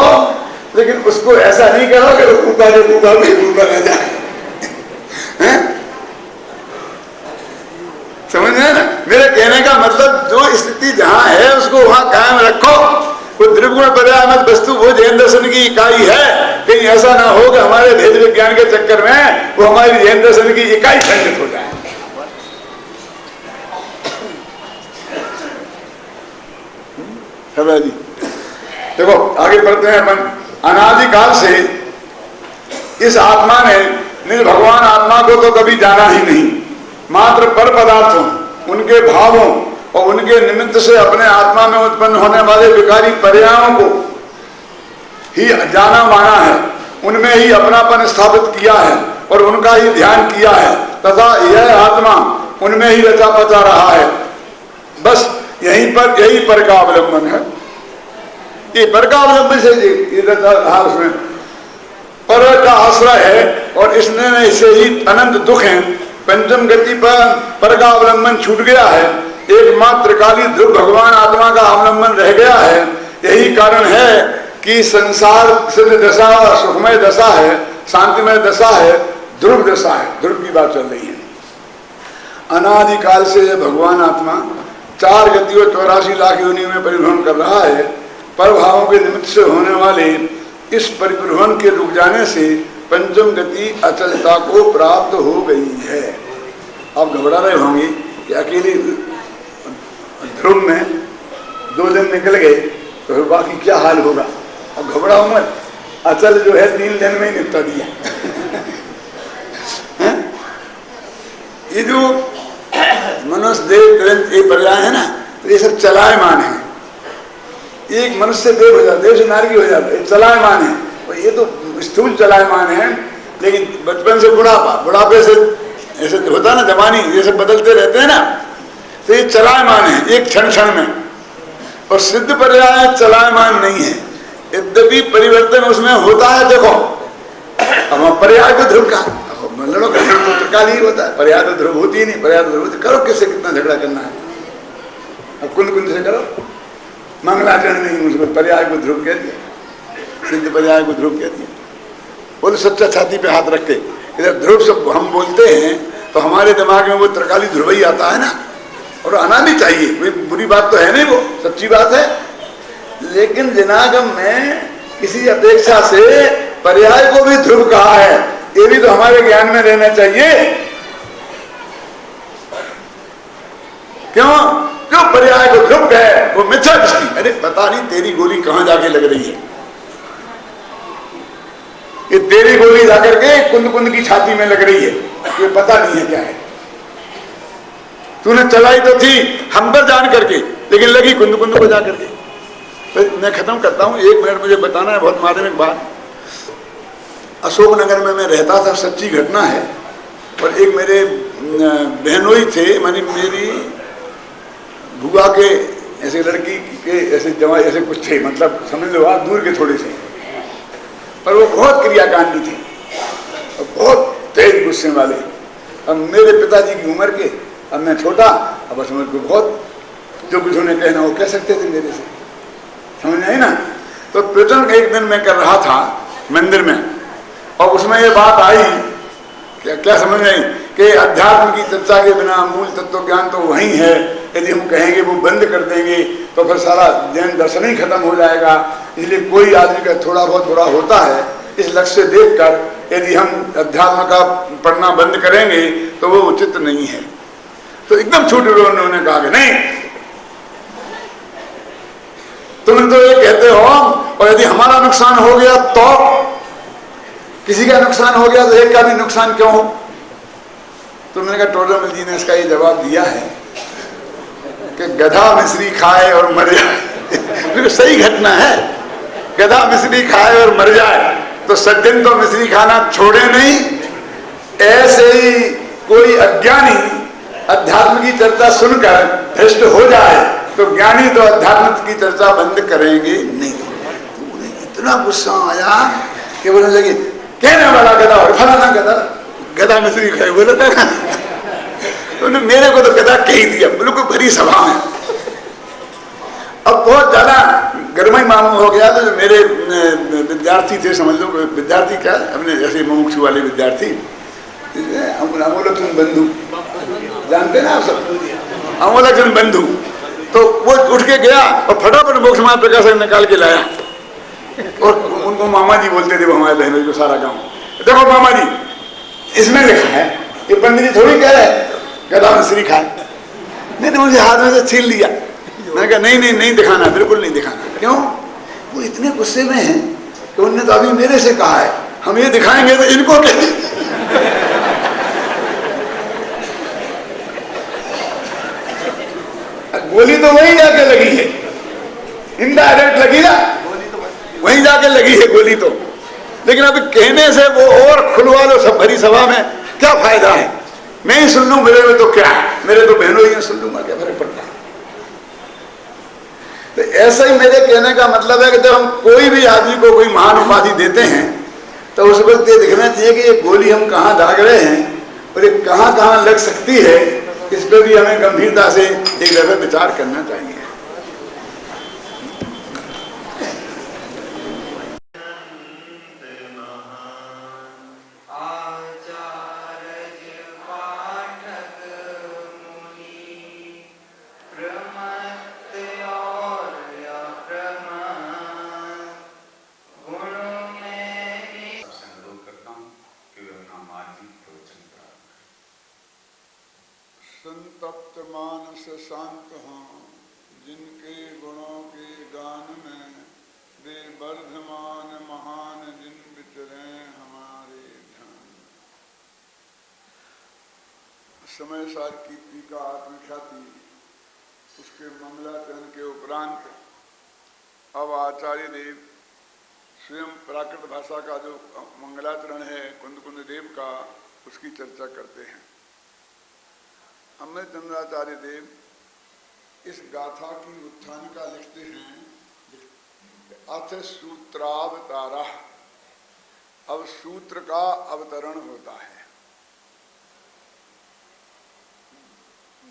लेकिन उसको ऐसा नहीं करो कि वो फूफा के फूफा में फूफा रह जाए। समझ रहे ना मेरे कहने का मतलब, जो स्थिति जहां है उसको वहां कायम रखो। वो द्रव्यगुण पर्यायमत वस्तु वो जैन दर्शन की इकाई है। कहीं ऐसा ना हो कि हमारे भेद विज्ञान के चक्कर में वो हमारी जैन दर्शन की इकाई खंडित हो जाए। जी देखो आगे बढ़ते हैं अपन। अनादिकाल से इस आत्मा ने निज भगवान आत्मा को तो कभी जाना ही नहीं, मात्र पर पदार्थों, उनके भावों और उनके निमित्त से अपने आत्मा में उत्पन्न होने वाले विकारी पर्यायों को ही जाना माना है, उनमें ही अपनापन स्थापित किया है और उनका ही ध्यान किया है, तथा यह आत्मा उनमें ही रचा पचा रहा है। बस यही पर का अवलंबन है। ये पर का अवलंबन से ये रहा, उसमें पर का आश्रय है और इसने इसे ही अनंत दुख है। पंचम गति पर का अवलंबन छूट गया है, एकमात्र काली ध्रुव भगवान आत्मा का अवलंबन रह गया है। यही कारण है कि संसार सिद्ध दशा, सुखमय दशा है, शांतिमय दशा है, ध्रुव दशा है। ध्रुव की बात चल रही है। अनादिकाल से यह भगवान आत्मा 4 गतियों 84 लाख योनि में परिभ्रमण कर रहा है। पर भावों के निमित्त से होने वाले इस परिभ्रमण के रुक जाने से पंचम गति अचलता को प्राप्त हो गई है। आप घबरा रहे होंगे कि अकेले ध्रुव में 2 दिन निकल गए तो फिर बाकी क्या हाल होगा। अब घबराओ मत, अचल जो है 3 दिन में ही निपटा दिया। ये जो मनुष्य देव ग्रंथ ये पर्याय है ना, तो ये सब चलायमान है। एक मनुष्य देव हो जाता, देव से नारकी हो जाता है, चलायमान है। और ये तो स्थूल चलायमान है, लेकिन बचपन से बुढ़ापा, बुढ़ापे से ऐसे होता ना जवानी, ये सब बदलते रहते हैं ना, तो ये चलायमान है एक क्षण क्षण में। और सिद्ध पर्याय चलायमान नहीं है, यद्यपि परिवर्तन उसमें होता है। देखो अब पर्याय को ध्रुव का लड़ो तो त्रिकाल ही होता है, पर्याय तो ध्रुव होती ही नहीं। पर्याय तो ध्रुव होती, करो किससे कितना झगड़ा करना है, अब कुंद कुंद से करो। मंगलाचरण नहीं उसको पर्याय को ध्रुव कह दिया, सिद्ध पर्याय को ध्रुव कह दिया। बोले सच्चा छाती पे हाथ रख के इधर ध्रुव सब हम बोलते हैं तो हमारे दिमाग में वो त्रिकाली ध्रुव ही आता है ना, और आना भी चाहिए, कोई बुरी बात तो है नहीं, वो सच्ची बात है। लेकिन जनागम में किसी अपेक्षा से पर्याय को भी ध्रुव कहा है, ये भी तो हमारे ज्ञान में रहना चाहिए। क्यों क्यों पर्याय को ध्रुव है? वो मिथ्या दृष्टि। अरे पता नहीं तेरी गोली कहां जाके लग रही है, ये तेरी गोली जाकर के कुंद कुंद की छाती में लग रही है, ये पता नहीं है क्या है। तूने चलाई तो थी हम पर जान करके, लेकिन लगी कुंद कुंद को जाकर के। तो मैं खत्म करता हूं, 1 मिनट मुझे बताना है, बहुत माध्यमिक बात। अशोकनगर में मैं रहता था, सच्ची घटना है। और एक मेरे बहनोई थे, मानी मेरी बुआ के ऐसे लड़की के ऐसे जवाई ऐसे कुछ थे, मतलब समझ लो आप दूर के थोड़े से, पर वो बहुत क्रियाकांडी थे और बहुत तेज गुस्से वाले। अब मेरे पिताजी की उम्र के, अब मैं छोटा, अब बस मुझको बहुत जो कुछ उन्हें कहना वो कह सकते थे मेरे से, समझ आई ना। तो प्रवचन एक दिन मैं कर रहा था मंदिर में, और उसमें ये बात आई, क्या समझ आई कि अध्यात्म की चर्चा के बिना मूल तत्व ज्ञान तो वही है। यदि हम कहेंगे वो बंद कर देंगे तो फिर सारा जैन दर्शन ही खत्म हो जाएगा। इसलिए कोई आदमी का थोड़ा बहुत बुरा होता है, इस लक्ष्य से देखकर यदि हम अध्यात्म का पढ़ना बंद करेंगे तो वो उचित नहीं है। तो एकदम छोटे लोगों ने उन्होंने कहा कि नहीं, तुम तो ये कहते हो, और यदि हमारा नुकसान हो गया तो किसी का नुकसान हो गया तो एक का भी नुकसान क्यों हो। तो मैंने कहा टोडरमल जी ने इसका ये जवाब दिया है कि गधा मिश्री खाए और मर जाए। सही घटना है, गधा मिश्री खाए और मर जाए तो सज्जन तो मिश्री खाना छोड़े नहीं। ऐसे ही कोई अज्ञानी अध्यात्म की चर्चा सुनकर भ्रष्ट हो जाए तो ज्ञानी तो अध्यात्म की चर्चा बंद करेंगे नहीं। तो उन्हें इतना गुस्सा आया कि बोलने लगे कहने वाला गधा और फलाना गधा मिश्री खाए बोला था। उन्होंने मेरे को तो गधा कह ही दिया, बिल्कुल भरी सभा में। अब बहुत ज्यादा गर्माई मामू हो गया। तो जो मेरे विद्यार्थी थे, समझ लो विद्यार्थी क्या, अपने जैसे मुमुक्षु वाले विद्यार्थी, अमोलक्षण बंधु जानते ना आप सब, अमोलक्षण बंधु, तो वो उठ के गया और फटाफट मोक्ष मार्ग प्रकाशन निकाल के लाया। और उनको मामा जी बोलते थे, वो हमारे बहनों को सारा गांव, देखो मामा जी इसमें लिखा है, ये पंडित जी थोड़ी कह रहे गधा मिश्री खाए। मैंने मुझे हाथ में से छीन लिया। मैंने कहा नहीं नहीं नहीं दिखाना, बिल्कुल नहीं दिखाना। क्यों? वो इतने गुस्से में हैं कि उन्होंने तो अभी मेरे से कहा है हम ये दिखाएंगे तो इनको कहते। गोली तो वहीं जाके लगी है, इनडायरेक्ट लगी ना, वहीं जाके लगी है गोली तो। लेकिन अब कहने से वो और खुलवा लो सब भरी सभा में, क्या फायदा है? मैं ही सुन लूं, मेरे में तो क्या है, मेरे तो बहनों ही सुन लूंगा, क्या फर्क पड़ता है। तो ऐसा ही मेरे कहने का मतलब है कि जब हम कोई भी आदमी को कोई महान उपाधि देते हैं तो उस वक्त ये दिखना चाहिए कि ये गोली हम कहाँ दाग रहे हैं और ये कहाँ कहाँ लग सकती है। इस पर भी हमें गंभीरता से एक दफे विचार करना चाहिए। संतप्त मानस शांत हों, जिनके गुणों के गान में वे वर्धमान महान जिन विचरे हमारे ध्यान। समय सार की टीका आत्मख्याति, उसके मंगलाचरण के उपरांत अब आचार्य देव स्वयं प्राकृत भाषा का जो मंगलाचरण है कुंद कुंद देव का, उसकी चर्चा करते हैं। अमृतचंद्राचार्य देव इस गाथा की उत्थानिका लिखते हैं। अथ सूत्रावतारा। अब सूत्र का अवतरण होता है।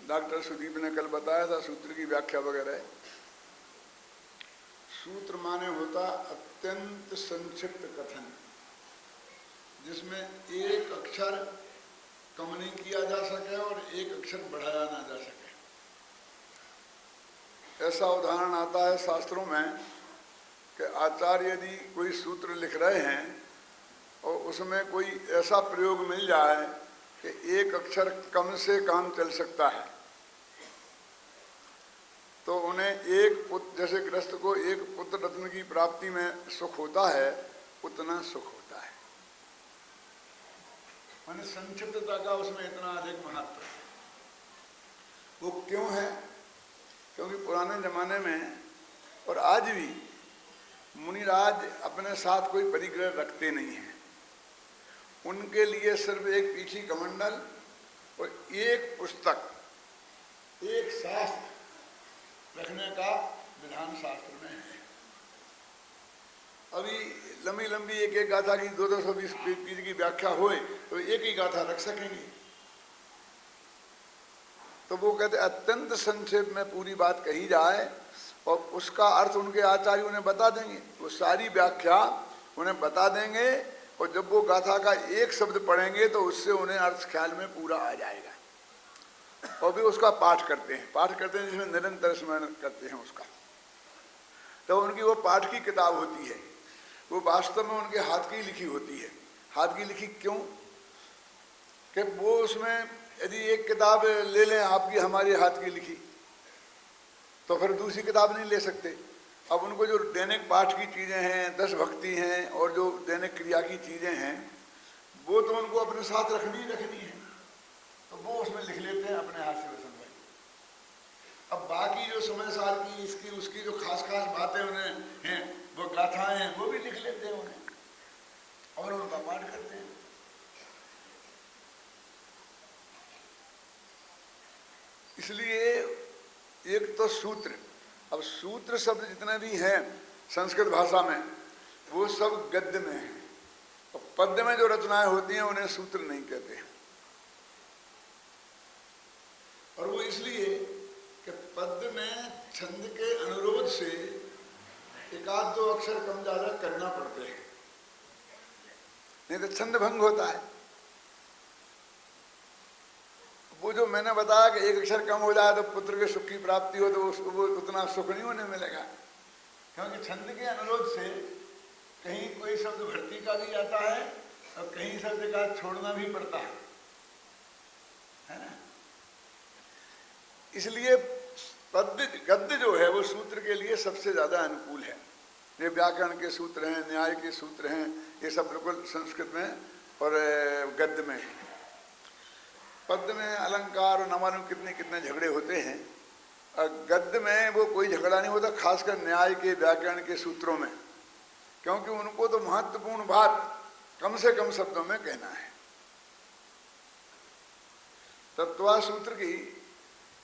डॉक्टर सुदीप ने कल बताया था सूत्र की व्याख्या वगैरह। सूत्र माने होता अत्यंत संक्षिप्त कथन, जिसमें एक अक्षर कम नहीं किया जा सके और एक अक्षर बढ़ाया ना जा सके। ऐसा उदाहरण आता है शास्त्रों में कि आचार्य यदि कोई सूत्र लिख रहे हैं और उसमें कोई ऐसा प्रयोग मिल जाए कि एक अक्षर कम से काम चल सकता है, तो उन्हें एक पुत्र, जैसे गृहस्थ को एक पुत्र रत्न की प्राप्ति में सुख होता है, उतना सुख होता है। माने संक्षिप्तता का उसमें इतना अधिक महत्व है। वो क्यों है? क्योंकि पुराने जमाने में और आज भी मुनिराज अपने साथ कोई परिग्रह रखते नहीं हैं। उनके लिए सिर्फ एक पीठी कमंडल और एक पुस्तक, एक शास्त्र रखने का विधान शास्त्र में है। अभी लंबी लंबी एक गाथा की 220 पेज की व्याख्या होए तो एक ही गाथा रख सकेंगे। तो वो कहते अत्यंत संक्षेप में पूरी बात कही जाए और उसका अर्थ उनके आचार्य उन्हें बता देंगे। वो सारी व्याख्या उन्हें बता देंगे और जब वो गाथा का एक शब्द पढ़ेंगे तो उससे उन्हें अर्थ ख्याल में पूरा आ जाएगा। और भी उसका पाठ करते हैं जिसमें निरंतर स्मरण करते हैं उसका। तो उनकी वो पाठ की किताब होती है, वो वास्तव में उनके हाथ की लिखी होती है। हाथ की लिखी क्यों? कि वो उसमें यदि एक किताब ले लें आपकी, हमारे हाथ की लिखी, तो फिर दूसरी किताब नहीं ले सकते। अब उनको जो दैनिक पाठ की चीज़ें हैं, 10 भक्ति हैं और जो दैनिक क्रिया की चीज़ें हैं, वो तो उनको अपने साथ रखनी है, तो वो उसमें लिख लेते हैं अपने हाथ से वचन भाई। अब बाकी जो समय साल की इसकी उसकी जो खास बातें उन्हें हैं, वो गाथाएं हैं, वो भी लिख लेते हैं उन्हें और उनका पाठ करते हैं। इसलिए एक तो सूत्र, अब सूत्र शब्द जितने भी हैं संस्कृत भाषा में वो सब गद्य में है, और पद्य में जो रचनाएं होती हैं उन्हें सूत्र नहीं कहते हैं। और वो इसलिए कि पद्य में छंद के अनुरोध से एक आध दो अक्षर कम ज्यादा करना पड़ते हैं, नहीं तो छंद भंग होता है। वो जो मैंने बताया कि एक अक्षर कम हो जाए तो पुत्र के सुख की प्राप्ति हो, तो उसको वो उतना सुख नहीं होने मिलेगा, क्योंकि छंद के अनुरोध से कहीं कोई शब्द भर्ती का भी आता है और कहीं शब्द का छोड़ना भी पड़ता है ना। इसलिए पद्य गद्य जो है वो सूत्र के लिए सबसे ज्यादा अनुकूल है। ये व्याकरण के सूत्र हैं, न्याय के सूत्र हैं, ये सब बिल्कुल संस्कृत में और गद्य में है। पद्य में अलंकार और न मालूम कितने कितने झगड़े होते हैं, और गद्य में वो कोई झगड़ा नहीं होता, खासकर न्याय के व्याकरण के सूत्रों में, क्योंकि उनको तो महत्वपूर्ण बात कम से कम शब्दों में कहना है। तत्वा सूत्र की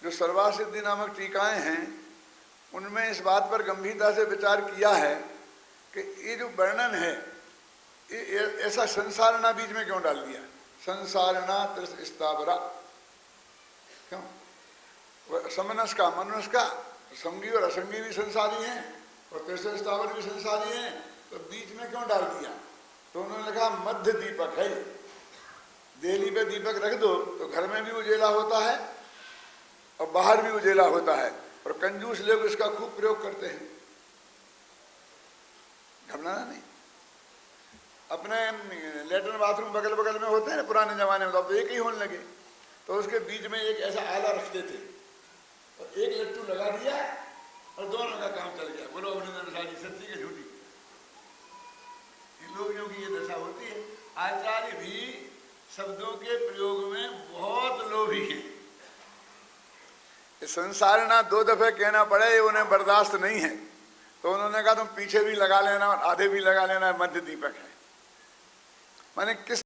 जो सर्वासिद्धि नामक टीकाएं हैं, उनमें इस बात पर गंभीरता से विचार किया है कि ये जो वर्णन है, ये ऐसा संसारणा बीच में क्यों डाल दिया? संसारणा त्रिस स्थावरा क्यों? समनस का मनस का संगी और असंगी भी संसारी हैं और त्रिस स्थावर भी संसारी हैं, तो बीच में क्यों डाल दिया? तो उन्होंने कहा मध्य दीपक है, देहली पे दीपक रख दो तो घर में भी उजेला होता है और बाहर भी उजेला होता है, और कंजूस लोग इसका खूब प्रयोग करते हैं। घबराना नहीं। अपने लेटरिन बाथरूम बगल बगल में होते हैं ना पुराने जमाने में, तो अब एक ही होने लगे, तो उसके बीच में एक ऐसा आला रखते थे और एक लट्टू लगा दिया और दोनों का काम चल गया। बोलो अभिनंदन शाह जी, सच्ची के झूठी? इन लोगों की ये दशा होती है। आचार्य भी शब्दों के प्रयोग में बहुत लोभी है। संसारणा 2 दफे कहना पड़े, ये उन्हें बर्दाश्त नहीं है, तो उन्होंने कहा तुम पीछे भी लगा लेना और आधे भी लगा लेना, मध्य दीपक है। माने किस